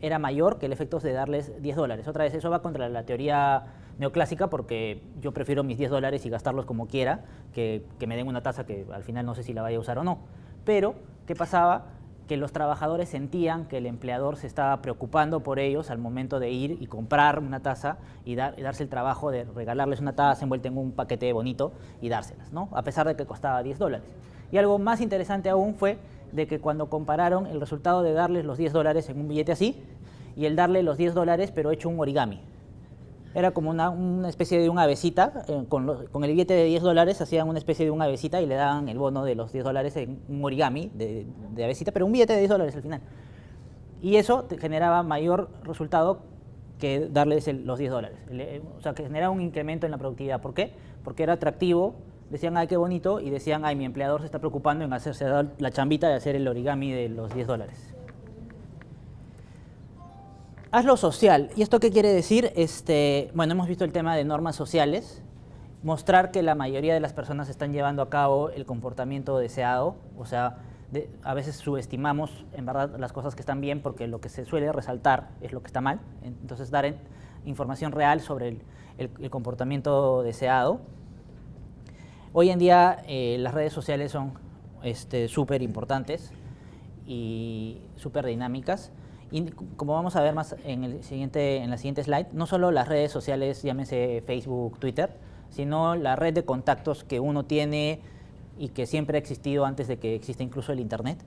era mayor que el efecto de darles $10. Otra vez, eso va contra la teoría neoclásica, porque yo prefiero mis $10 y gastarlos como quiera que me den una taza que al final no sé si la vaya a usar o no. Pero, ¿qué pasaba? que los trabajadores sentían que el empleador se estaba preocupando por ellos al momento de ir y comprar una taza y darse el trabajo de regalarles una taza envuelta en un paquete bonito y dárselas, ¿no? A pesar de que costaba $10. Y algo más interesante aún fue de que cuando compararon el resultado de darles los $10 en un billete así y el darle los $10 pero hecho un origami. Era como una especie de una avecita, con el billete de $10 hacían una especie de una avecita y le daban el bono de los $10 en un origami de avecita, pero un billete de $10 al final. Y eso te generaba mayor resultado que darles los $10. O sea, que generaba un incremento en la productividad. ¿Por qué? Porque era atractivo, decían, ay, qué bonito, y decían, ay, mi empleador se está preocupando en hacerse la chambita de hacer el origami de los $10. Hazlo social. ¿Y esto qué quiere decir? Bueno, hemos visto el tema de normas sociales, mostrar que la mayoría de las personas están llevando a cabo el comportamiento deseado, o sea, a veces subestimamos en verdad las cosas que están bien porque lo que se suele resaltar es lo que está mal, entonces dar información real sobre el comportamiento deseado. Hoy en día las redes sociales son súper importantes y súper dinámicas. Y como vamos a ver más en la siguiente slide, no solo las redes sociales, llámese Facebook, Twitter, sino la red de contactos que uno tiene y que siempre ha existido antes de que exista incluso el Internet.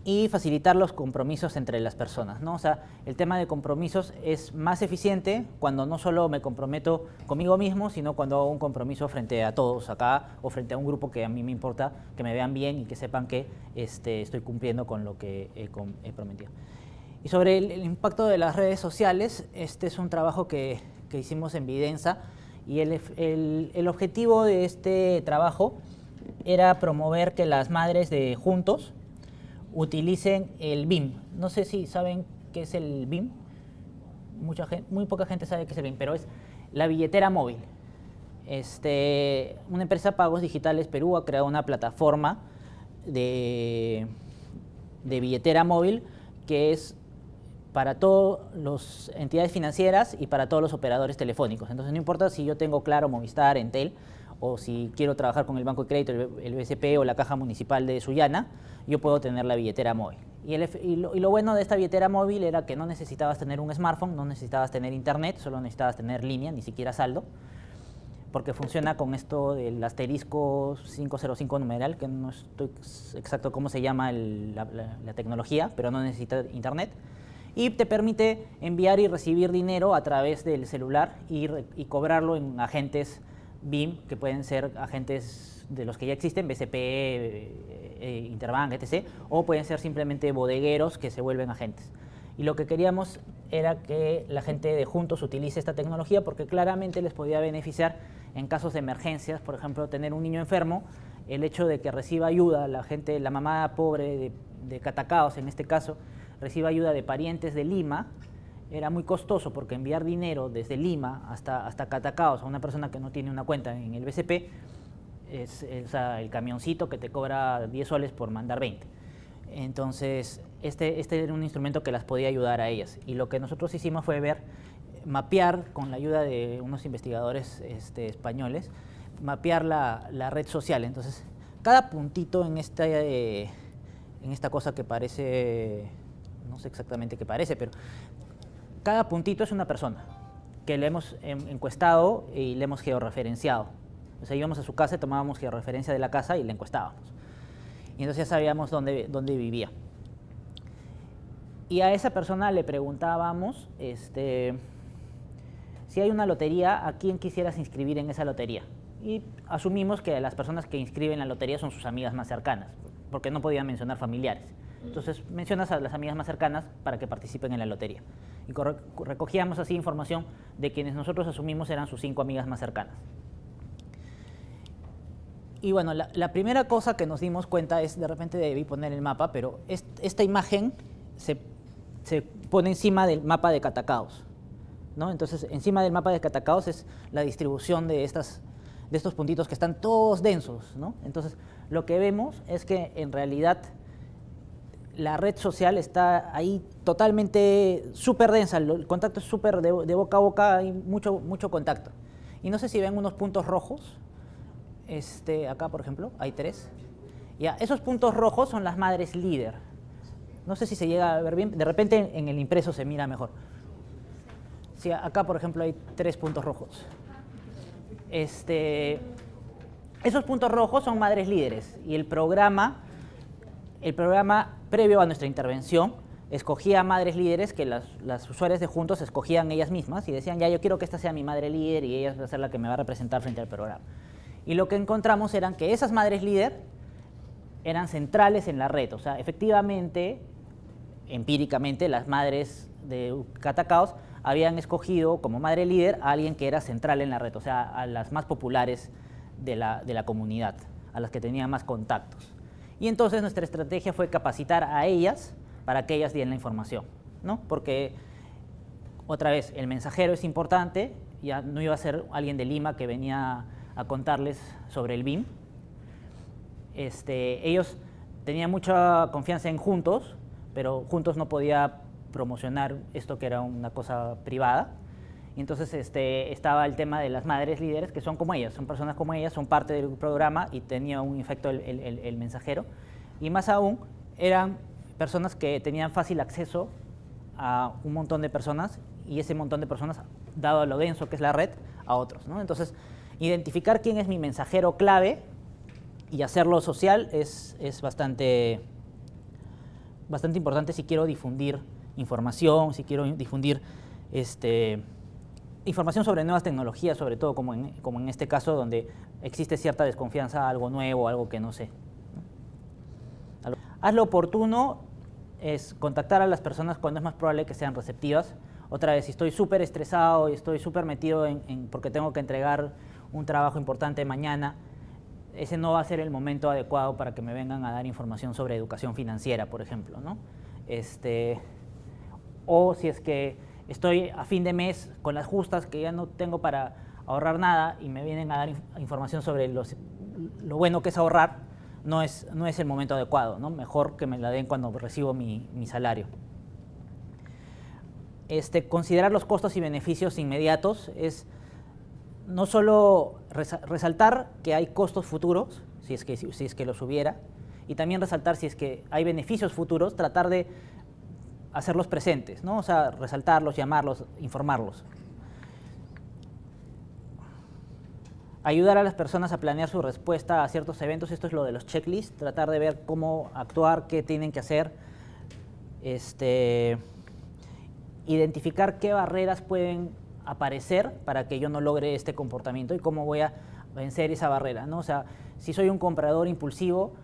Y facilitar los compromisos entre las personas, ¿no? O sea, el tema de compromisos es más eficiente cuando no solo me comprometo conmigo mismo, sino cuando hago un compromiso frente a todos acá o frente a un grupo que a mí me importa, que me vean bien y que sepan que estoy cumpliendo con lo que he prometido. Y sobre el impacto de las redes sociales, este es un trabajo que hicimos en Videnza y el objetivo de este trabajo era promover que las madres de Juntos utilicen el BIM. No sé si saben qué es el BIM. Muy poca gente sabe qué es el BIM, pero es la billetera móvil. Una empresa Pagos Digitales Perú ha creado una plataforma de billetera móvil que es para todas las entidades financieras y para todos los operadores telefónicos. Entonces no importa si yo tengo Claro, Movistar, Entel, o si quiero trabajar con el Banco de Crédito, el BCP o la Caja Municipal de Sullana, yo puedo tener la billetera móvil. Y lo bueno de esta billetera móvil era que no necesitabas tener un smartphone, no necesitabas tener internet, solo necesitabas tener línea, ni siquiera saldo, porque funciona con esto del asterisco 505 numeral, que no estoy exacto cómo se llama la tecnología, pero no necesita internet. Y te permite enviar y recibir dinero a través del celular y cobrarlo en agentes BIM, que pueden ser agentes de los que ya existen, BCP, Interbank, etc., o pueden ser simplemente bodegueros que se vuelven agentes. Y lo que queríamos era que la gente de Juntos utilice esta tecnología porque claramente les podía beneficiar en casos de emergencias, por ejemplo, tener un niño enfermo, el hecho de que reciba ayuda, la mamá pobre de Catacaos, en este caso, reciba ayuda de parientes de Lima, era muy costoso porque enviar dinero desde Lima hasta Catacaos a una persona que no tiene una cuenta en el BCP es el camioncito que te cobra 10 soles por mandar 20. Entonces, este era un instrumento que las podía ayudar a ellas. Y lo que nosotros hicimos fue mapear, con la ayuda de unos investigadores españoles, mapear la red social. Entonces, cada puntito en esta cosa que parece, no sé exactamente qué parece, pero cada puntito es una persona que le hemos encuestado y le hemos georreferenciado. O sea, íbamos a su casa, tomábamos georreferencia de la casa y le encuestábamos. Y entonces ya sabíamos dónde vivía. Y a esa persona le preguntábamos si hay una lotería, ¿a quién quisieras inscribir en esa lotería? Y asumimos que las personas que inscriben la lotería son sus amigas más cercanas, porque no podían mencionar familiares. Entonces mencionas a las amigas más cercanas para que participen en la lotería. Y recogíamos así información de quienes nosotros asumimos eran sus 5 amigas más cercanas. Y bueno, la primera cosa que nos dimos cuenta es, de repente debí poner el mapa, pero esta imagen se pone encima del mapa de Catacaos, ¿no? Entonces, encima del mapa de Catacaos es la distribución de estos puntitos que están todos densos, ¿no? Entonces, lo que vemos es que en realidad la red social está ahí totalmente súper densa, el contacto es súper de boca a boca, hay mucho contacto. Y no sé si ven unos puntos rojos, acá por ejemplo, hay 3. Ya, esos puntos rojos son las madres líder. No sé si se llega a ver bien, de repente en el impreso se mira mejor. Sí, acá, por ejemplo, hay 3 puntos rojos. Esos puntos rojos son madres líderes y el programa previo a nuestra intervención escogía madres líderes que las usuarias de Juntos escogían ellas mismas y decían, ya, yo quiero que esta sea mi madre líder y ella va a ser la que me va a representar frente al programa. Y lo que encontramos eran que esas madres líder eran centrales en la red, o sea, efectivamente, empíricamente, las madres de Catacaos habían escogido como madre líder a alguien que era central en la red, o sea, a las más populares de la comunidad, a las que tenían más contactos. Y entonces nuestra estrategia fue capacitar a ellas para que ellas dieran la información, ¿no? Porque, otra vez, el mensajero es importante, ya no iba a ser alguien de Lima que venía a contarles sobre el BIM. Ellos tenían mucha confianza en Juntos, pero Juntos no podía promocionar esto que era una cosa privada. Y entonces estaba el tema de las madres líderes, que son como ellas, son personas como ellas, son parte del programa y tenía un efecto el mensajero. Y más aún, eran personas que tenían fácil acceso a un montón de personas y ese montón de personas, dado lo denso que es la red, a otros, ¿no? Entonces, identificar quién es mi mensajero clave y hacerlo social es bastante importante si quiero difundir información, si quiero difundir información sobre nuevas tecnologías, sobre todo como en este caso donde existe cierta desconfianza a algo nuevo, algo que no sé. Haz lo oportuno es contactar a las personas cuando es más probable que sean receptivas. Otra vez, si estoy súper estresado y estoy súper metido porque tengo que entregar un trabajo importante mañana, ese no va a ser el momento adecuado para que me vengan a dar información sobre educación financiera, por ejemplo, ¿no? O si es que estoy a fin de mes con las justas que ya no tengo para ahorrar nada y me vienen a dar información sobre lo bueno que es ahorrar, no es el momento adecuado, ¿no? Mejor que me la den cuando recibo mi salario. Considerar los costos y beneficios inmediatos es no solo resaltar que hay costos futuros, si es que los hubiera, y también resaltar si es que hay beneficios futuros, tratar de hacerlos presentes, ¿no? O sea, resaltarlos, llamarlos, informarlos. Ayudar a las personas a planear su respuesta a ciertos eventos, esto es lo de los checklists, tratar de ver cómo actuar, qué tienen que hacer, identificar qué barreras pueden aparecer para que yo no logre este comportamiento y cómo voy a vencer esa barrera, ¿no? O sea, si soy un comprador impulsivo,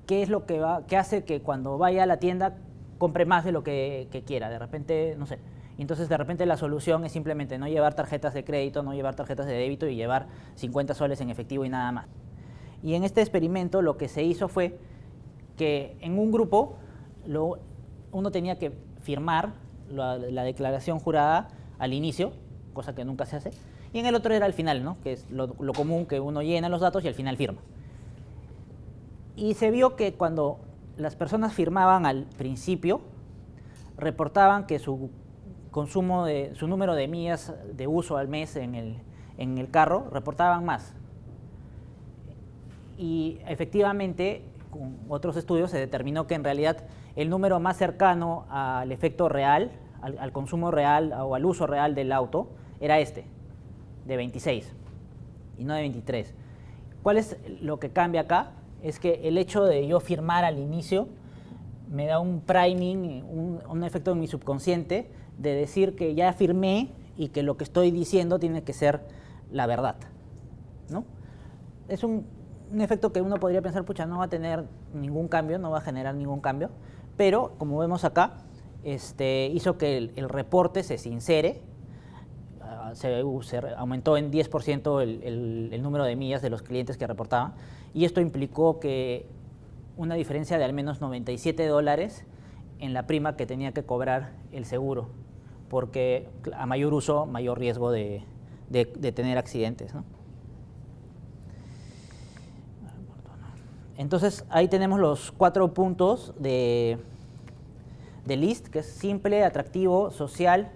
¿qué es lo que hace que cuando vaya a la tienda compre más de lo que quiera? De repente, no sé. Entonces, de repente la solución es simplemente no llevar tarjetas de crédito, no llevar tarjetas de débito y llevar 50 soles en efectivo y nada más. Y en este experimento lo que se hizo fue que en un grupo uno tenía que firmar la declaración jurada al inicio, cosa que nunca se hace, y en el otro era al final, ¿no? Que es lo común, que uno llena los datos y al final firma. Y se vio que cuando las personas firmaban al principio, reportaban que su número de millas de uso al mes en el carro, reportaban más. Y efectivamente, con otros estudios se determinó que en realidad el número más cercano al efecto real, al consumo real o al uso real del auto, era de 26 y no de 23. ¿Cuál es lo que cambia acá? Es que el hecho de yo firmar al inicio me da un priming, un efecto en mi subconsciente de decir que ya firmé y que lo que estoy diciendo tiene que ser la verdad, ¿no? Es un efecto que uno podría pensar, pucha, no va a tener ningún cambio, no va a generar ningún cambio, pero como vemos acá, hizo que el reporte se sincere, se aumentó en 10% el número de millas de los clientes que reportaban, y esto implicó que una diferencia de al menos $97 en la prima que tenía que cobrar el seguro, porque a mayor uso, mayor riesgo de tener accidentes, ¿no? Entonces, ahí tenemos los 4 puntos de LIST, que es simple, atractivo, social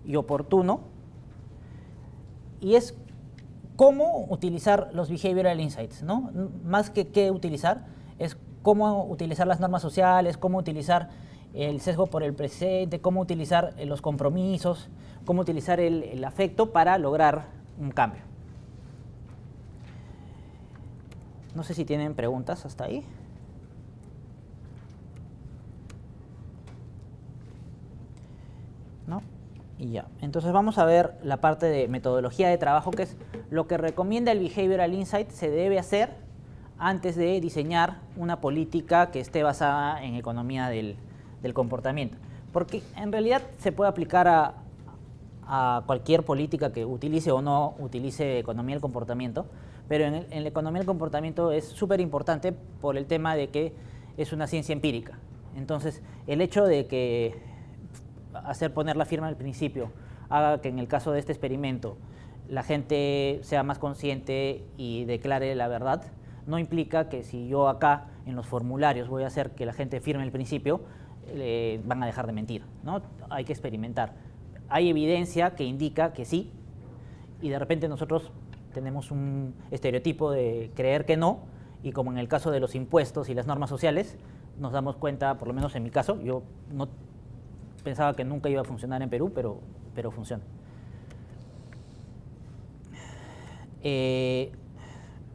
y oportuno. Y es cómo utilizar los Behavioral Insights, ¿no? Más que qué utilizar, es cómo utilizar las normas sociales, cómo utilizar el sesgo por el presente, cómo utilizar los compromisos, cómo utilizar el afecto para lograr un cambio. No sé si tienen preguntas hasta ahí. ¿No? Y ya. Entonces vamos a ver la parte de metodología de trabajo, que es lo que recomienda el Behavioral Insight se debe hacer antes de diseñar una política que esté basada en economía del comportamiento. Porque en realidad se puede aplicar a cualquier política que utilice o no utilice economía del comportamiento, pero en la economía del comportamiento es súper importante por el tema de que es una ciencia empírica. Entonces, el hecho de que poner la firma al principio haga que en el caso de este experimento la gente sea más consciente y declare la verdad, no implica que si yo acá en los formularios voy a hacer que la gente firme al principio, van a dejar de mentir, ¿no? Hay que experimentar. Hay evidencia que indica que sí, y de repente nosotros tenemos un estereotipo de creer que no, y como en el caso de los impuestos y las normas sociales, nos damos cuenta, por lo menos en mi caso, yo no pensaba que nunca iba a funcionar en Perú, pero funciona.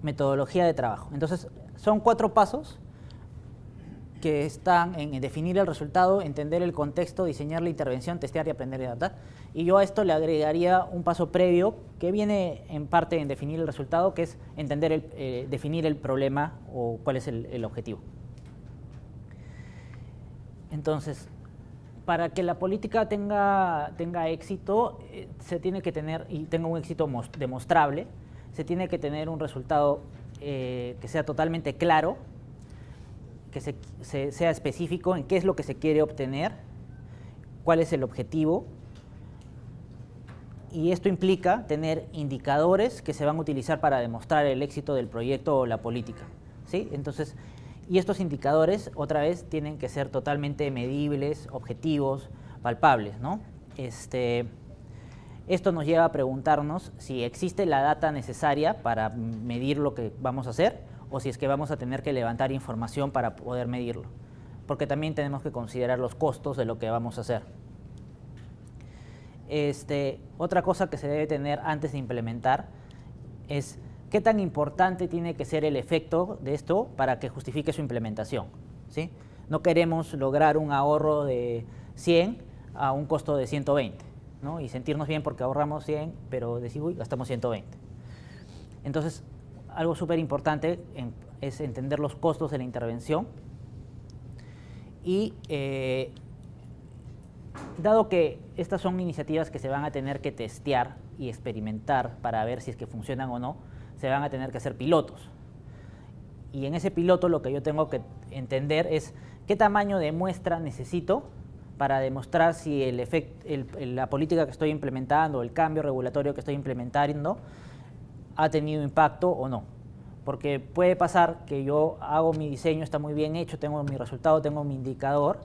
Metodología de trabajo. Entonces, son 4 pasos que están en definir el resultado, entender el contexto, diseñar la intervención, testear y aprender de data. Y yo a esto le agregaría un paso previo que viene en parte en definir el resultado, que es entender definir el problema o cuál es el objetivo. Entonces, para que la política tenga éxito, se tiene que tener, y tenga un éxito demostrable, se tiene que tener un resultado que sea totalmente claro, que sea específico en qué es lo que se quiere obtener, cuál es el objetivo, y esto implica tener indicadores que se van a utilizar para demostrar el éxito del proyecto o la política, ¿sí? Entonces, y estos indicadores, otra vez, tienen que ser totalmente medibles, objetivos, palpables, ¿no? Esto nos lleva a preguntarnos si existe la data necesaria para medir lo que vamos a hacer o si es que vamos a tener que levantar información para poder medirlo, porque también tenemos que considerar los costos de lo que vamos a hacer. Otra cosa que se debe tener antes de implementar es qué tan importante tiene que ser el efecto de esto para que justifique su implementación, ¿sí? No queremos lograr un ahorro de 100 a un costo de 120, ¿no? Y sentirnos bien porque ahorramos 100, pero decir, uy, gastamos 120. Entonces, algo súper importante es entender los costos de la intervención y dado que estas son iniciativas que se van a tener que testear y experimentar para ver si es que funcionan o no, se van a tener que hacer pilotos. Y en ese piloto lo que yo tengo que entender es qué tamaño de muestra necesito para demostrar si la política que estoy implementando, el cambio regulatorio que estoy implementando, ha tenido impacto o no. Porque puede pasar que yo hago mi diseño, está muy bien hecho, tengo mi resultado, tengo mi indicador,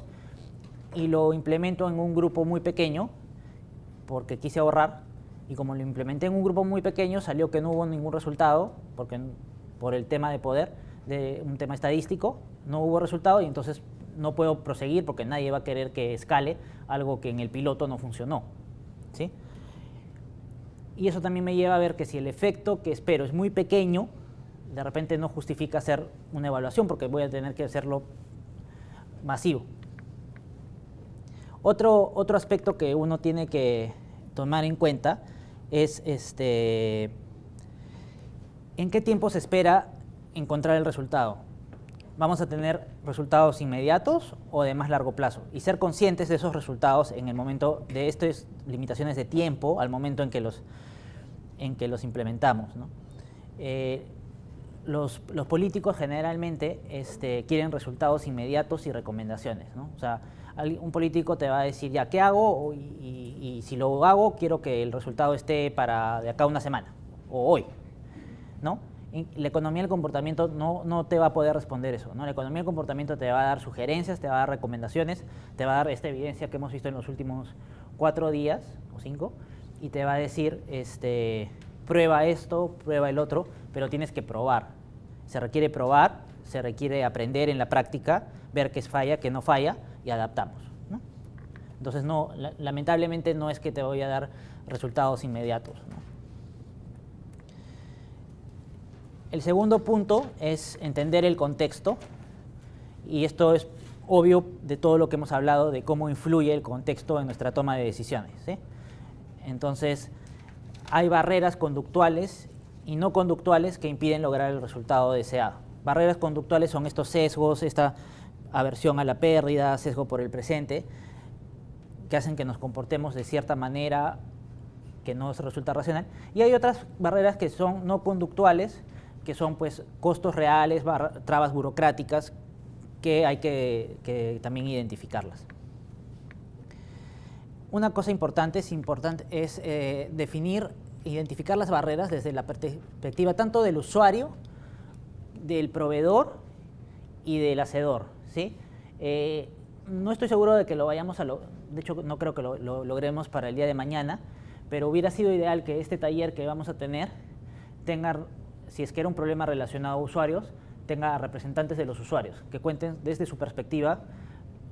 y lo implemento en un grupo muy pequeño, porque quise ahorrar, y como lo implementé en un grupo muy pequeño, salió que no hubo ningún resultado, porque por el tema de poder, de un tema estadístico, no hubo resultado, y entonces no puedo proseguir porque nadie va a querer que escale algo que en el piloto no funcionó, ¿sí? Y eso también me lleva a ver que si el efecto que espero es muy pequeño, de repente no justifica hacer una evaluación porque voy a tener que hacerlo masivo. Otro aspecto que uno tiene que tomar en cuenta es ¿en qué tiempo se espera encontrar el resultado? ¿Vamos a tener resultados inmediatos o de más largo plazo? Y ser conscientes de esos resultados en el momento de estas limitaciones de tiempo al momento en que los implementamos, ¿no? Los políticos generalmente quieren resultados inmediatos y recomendaciones, ¿no? O sea, un político te va a decir, ya, ¿qué hago? Y si lo hago, quiero que el resultado esté para de acá a una semana, o hoy, ¿no? Y la economía del comportamiento no te va a poder responder eso, ¿no? La economía del comportamiento te va a dar sugerencias, te va a dar recomendaciones, te va a dar esta evidencia que hemos visto en los últimos 4 días, o 5, y te va a decir, prueba esto, prueba el otro, pero tienes que probar. Se requiere probar, se requiere aprender en la práctica, ver qué falla, qué no falla y adaptamos, ¿no? Entonces, lamentablemente no es que te voy a dar resultados inmediatos, ¿no? El segundo punto es entender el contexto, y esto es obvio de todo lo que hemos hablado de cómo influye el contexto en nuestra toma de decisiones, ¿sí? Entonces, hay barreras conductuales y no conductuales que impiden lograr el resultado deseado. Barreras conductuales son estos sesgos, esta aversión a la pérdida, sesgo por el presente, que hacen que nos comportemos de cierta manera que no resulta racional. Y hay otras barreras que son no conductuales, que son pues costos reales, trabas burocráticas, que hay que también identificarlas. Una cosa importante es identificar las barreras desde la perspectiva tanto del usuario, del proveedor y del hacedor, ¿sí? No estoy seguro de que lo vayamos a de hecho no creo que lo logremos para el día de mañana, pero hubiera sido ideal que este taller que vamos a tener tenga, si es que era un problema relacionado a usuarios, tenga representantes de los usuarios, que cuenten desde su perspectiva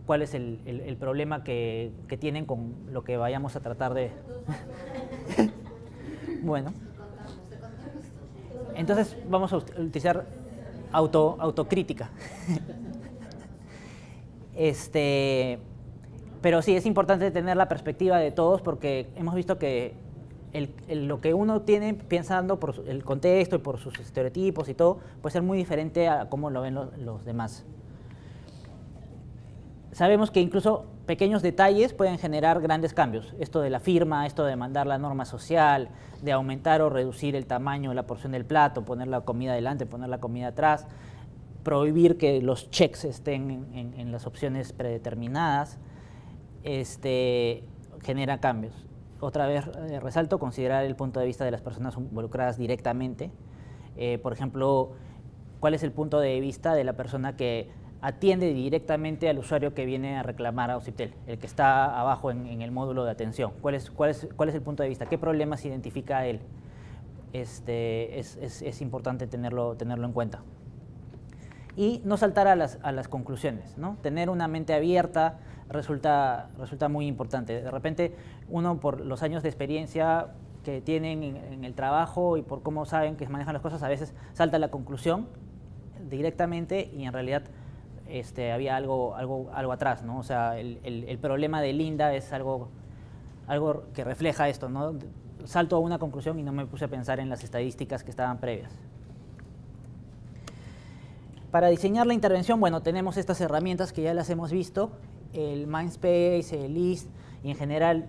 cuál es el problema que tienen con lo que vayamos a tratar de... Bueno, entonces vamos a utilizar autocrítica. Pero sí, es importante tener la perspectiva de todos porque hemos visto que lo que uno tiene pensando por el contexto y por sus estereotipos y todo, puede ser muy diferente a cómo lo ven los demás. Sabemos que incluso pequeños detalles pueden generar grandes cambios. Esto de la firma, esto de mandar la norma social, de aumentar o reducir el tamaño, la porción del plato, poner la comida adelante, poner la comida atrás, prohibir que los checks estén en las opciones predeterminadas, genera cambios. Otra vez resalto, considerar el punto de vista de las personas involucradas directamente. Por ejemplo, ¿cuál es el punto de vista de la persona que atiende directamente al usuario que viene a reclamar a OCIPTEL, el que está abajo en el módulo de atención? ¿Cuál es el punto de vista? ¿Qué problemas identifica él? Es importante tenerlo en cuenta. Y no saltar a las conclusiones, ¿no? Tener una mente abierta resulta muy importante. De repente, uno por los años de experiencia que tienen en el trabajo y por cómo saben que manejan las cosas, a veces salta a la conclusión directamente y en realidad había algo atrás, ¿no? O sea, el problema de Linda es algo que refleja esto, ¿no? Salto a una conclusión y no me puse a pensar en las estadísticas que estaban previas. Para diseñar la intervención, bueno, tenemos estas herramientas que ya las hemos visto, el Mindspace, el IST y en general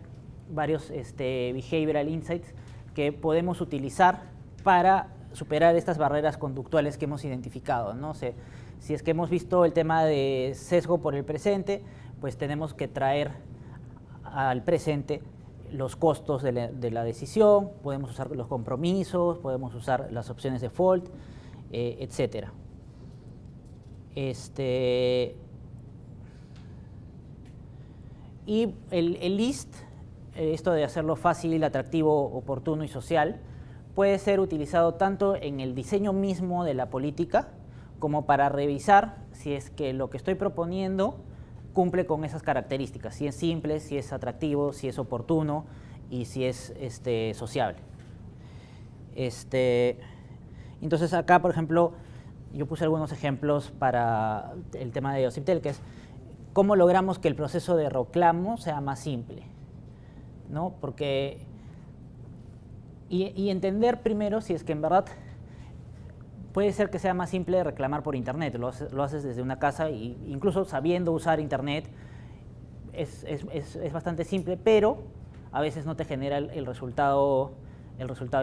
varios Behavioral Insights que podemos utilizar para superar estas barreras conductuales que hemos identificado, ¿no? Si es que hemos visto el tema de sesgo por el presente, pues tenemos que traer al presente los costos de la decisión, podemos usar los compromisos, podemos usar las opciones default, etcétera. Y el list, esto de hacerlo fácil, atractivo, oportuno y social, puede ser utilizado tanto en el diseño mismo de la política como para revisar si es que lo que estoy proponiendo cumple con esas características, si es simple, si es atractivo, si es oportuno y si es sociable. Entonces acá, por ejemplo, yo puse algunos ejemplos para el tema de OCIPTEL, que es cómo logramos que el proceso de reclamo sea más simple, ¿no? Porque, y entender primero si es que en verdad puede ser que sea más simple reclamar por internet, lo haces desde una casa e incluso sabiendo usar internet es bastante simple, pero a veces no te genera el resultado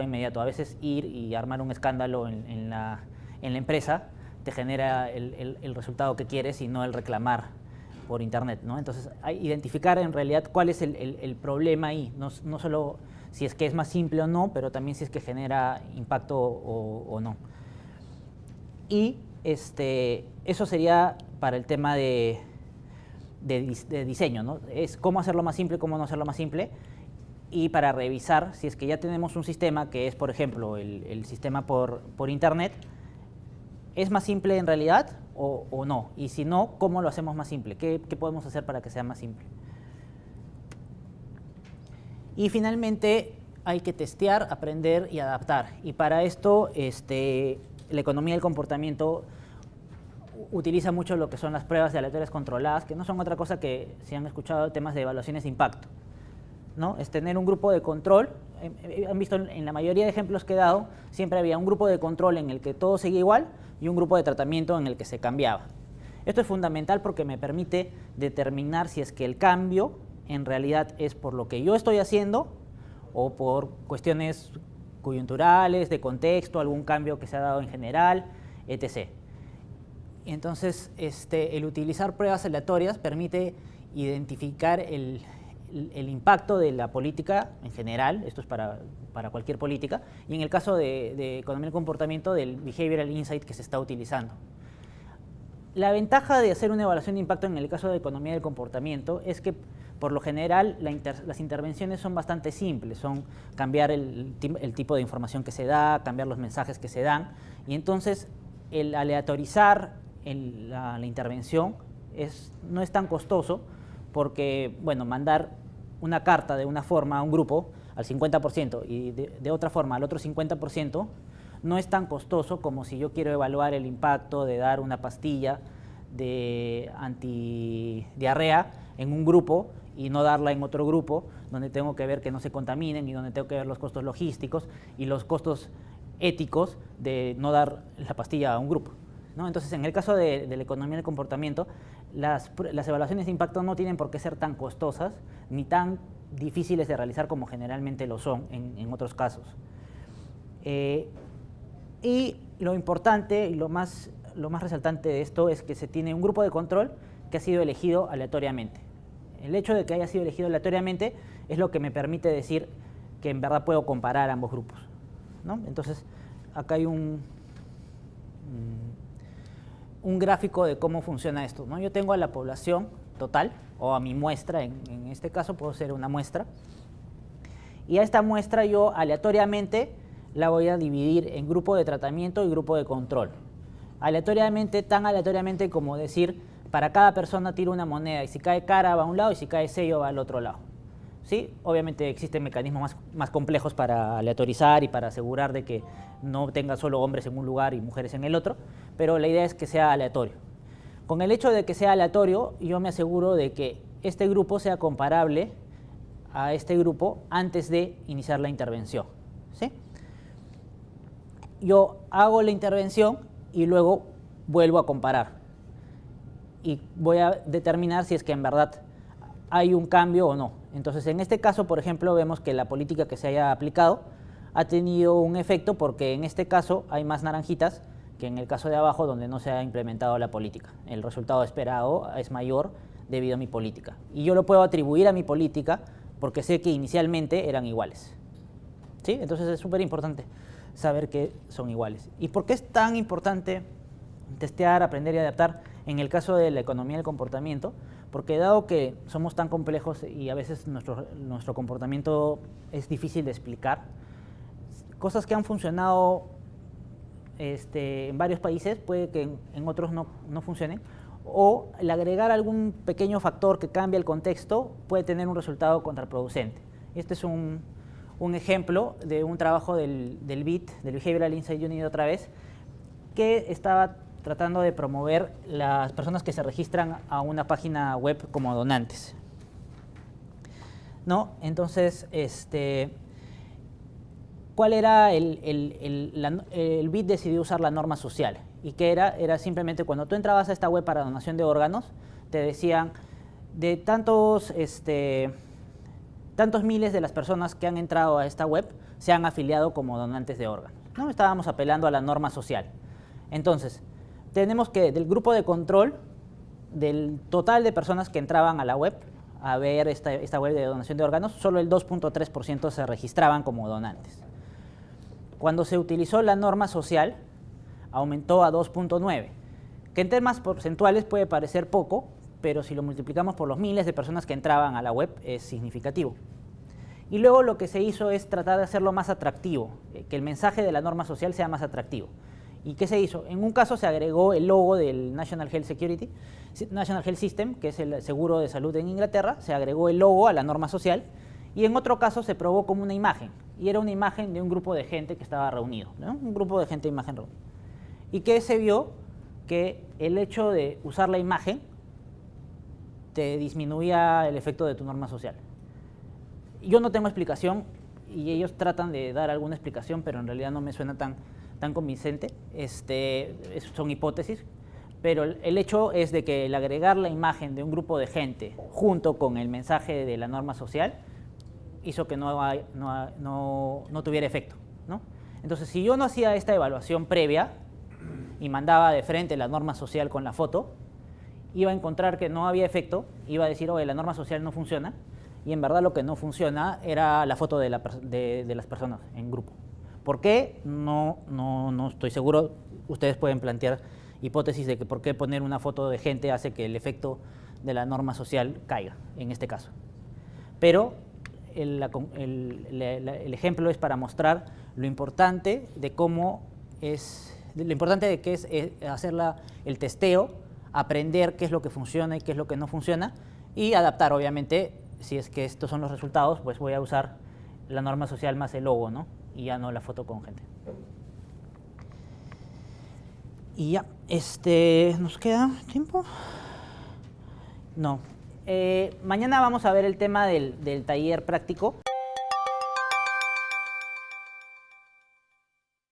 inmediato. A veces ir y armar un escándalo en la empresa te genera el resultado que quieres y no el reclamar por internet, ¿no? Entonces, identificar en realidad cuál es el problema ahí, no solo si es que es más simple o no, pero también si es que genera impacto o no. Y eso sería para el tema de diseño, ¿no? Es cómo hacerlo más simple, cómo no hacerlo más simple. Y para revisar si es que ya tenemos un sistema que es, por ejemplo, el sistema por internet, ¿es más simple en realidad o no? Y si no, ¿cómo lo hacemos más simple? ¿Qué podemos hacer para que sea más simple? Y finalmente hay que testear, aprender y adaptar. Y para esto la economía del comportamiento utiliza mucho lo que son las pruebas de aleatorias controladas, que no son otra cosa que, si han escuchado, temas de evaluaciones de impacto, ¿no? Es tener un grupo de control. Han visto en la mayoría de ejemplos que he dado, siempre había un grupo de control en el que todo seguía igual y un grupo de tratamiento en el que se cambiaba. Esto es fundamental porque me permite determinar si es que el cambio en realidad es por lo que yo estoy haciendo o por cuestiones coyunturales, de contexto, algún cambio que se ha dado en general, etc. Entonces, el utilizar pruebas aleatorias permite identificar el impacto de la política en general, esto es para cualquier política, y en el caso de economía del comportamiento, del behavioral insight que se está utilizando. La ventaja de hacer una evaluación de impacto en el caso de economía del comportamiento es que, por lo general, las intervenciones son bastante simples, son cambiar el tipo de información que se da, cambiar los mensajes que se dan, y entonces el aleatorizar la intervención no es tan costoso, porque, bueno, mandar una carta de una forma a un grupo al 50% y de otra forma al otro 50% no es tan costoso como si yo quiero evaluar el impacto de dar una pastilla de antidiarrea en un grupo y no darla en otro grupo, donde tengo que ver que no se contaminen y donde tengo que ver los costos logísticos y los costos éticos de no dar la pastilla a un grupo, ¿no? Entonces, en el caso de la economía del comportamiento, las evaluaciones de impacto no tienen por qué ser tan costosas ni tan difíciles de realizar como generalmente lo son en otros casos. Y lo importante y lo más resaltante de esto es que se tiene un grupo de control que ha sido elegido aleatoriamente. El hecho de que haya sido elegido aleatoriamente es lo que me permite decir que en verdad puedo comparar ambos grupos, ¿no? Entonces, acá hay un gráfico de cómo funciona esto, ¿no? Yo tengo a la población total, o a mi muestra, en este caso puedo ser una muestra, y a esta muestra yo aleatoriamente la voy a dividir en grupo de tratamiento y grupo de control. Aleatoriamente, tan aleatoriamente como decir, para cada persona tiro una moneda y si cae cara va a un lado y si cae sello va al otro lado, ¿sí? Obviamente existen mecanismos más complejos para aleatorizar y para asegurar de que no tenga solo hombres en un lugar y mujeres en el otro, pero la idea es que sea aleatorio. Con el hecho de que sea aleatorio, yo me aseguro de que este grupo sea comparable a este grupo antes de iniciar la intervención, ¿sí? Yo hago la intervención y luego vuelvo a comparar y voy a determinar si es que en verdad hay un cambio o no. Entonces, en este caso, por ejemplo, vemos que la política que se haya aplicado ha tenido un efecto porque en este caso hay más naranjitas que en el caso de abajo donde no se ha implementado la política. El resultado esperado es mayor debido a mi política. Y yo lo puedo atribuir a mi política porque sé que inicialmente eran iguales, ¿sí? Entonces es súper importante saber que son iguales. ¿Y por qué es tan importante testear, aprender y adaptar en el caso de la economía del comportamiento? Porque dado que somos tan complejos y a veces nuestro comportamiento es difícil de explicar, cosas que han funcionado en varios países puede que en otros no funcionen, o el agregar algún pequeño factor que cambie el contexto puede tener un resultado contraproducente. Este es un ejemplo de un trabajo del BIT, del Behavioral Insight Unit otra vez, que estaba tratando de promover las personas que se registran a una página web como donantes, ¿no? Entonces, ¿cuál era el BIT decidió usar la norma social? ¿Y qué era? Era simplemente cuando tú entrabas a esta web para donación de órganos, te decían de tantos miles de las personas que han entrado a esta web se han afiliado como donantes de órganos, ¿no? Estábamos apelando a la norma social. Entonces, tenemos que del grupo de control, del total de personas que entraban a la web a ver esta web de donación de órganos, solo el 2.3% se registraban como donantes. Cuando se utilizó la norma social, aumentó a 2.9, que en temas porcentuales puede parecer poco, pero si lo multiplicamos por los miles de personas que entraban a la web es significativo. Y luego lo que se hizo es tratar de hacerlo más atractivo, que el mensaje de la norma social sea más atractivo. ¿Y qué se hizo? En un caso se agregó el logo del National Health System, que es el seguro de salud en Inglaterra, se agregó el logo a la norma social, y en otro caso se probó como una imagen, y era una imagen de un grupo de gente que estaba reunido, ¿no? Un grupo de gente de imagen reunida. ¿Y qué se vio? Que el hecho de usar la imagen te disminuía el efecto de tu norma social. Yo no tengo explicación, y ellos tratan de dar alguna explicación, pero en realidad no me suena tan convincente. Son hipótesis, pero el hecho es de que el agregar la imagen de un grupo de gente junto con el mensaje de la norma social hizo que no tuviera efecto, ¿no? Entonces, si yo no hacía esta evaluación previa y mandaba de frente la norma social con la foto, iba a encontrar que no había efecto, iba a decir, oye, la norma social no funciona, y en verdad lo que no funciona era la foto de las personas en grupo. ¿Por qué? No estoy seguro. Ustedes pueden plantear hipótesis de que por qué poner una foto de gente hace que el efecto de la norma social caiga, en este caso. Pero el ejemplo es para mostrar lo importante de que es hacer el testeo, aprender qué es lo que funciona y qué es lo que no funciona, y adaptar, obviamente, si es que estos son los resultados, pues voy a usar la norma social más el logo, ¿no? Y ya no la foto con gente. Y ya, ¿nos queda tiempo? No. Mañana vamos a ver el tema del taller práctico.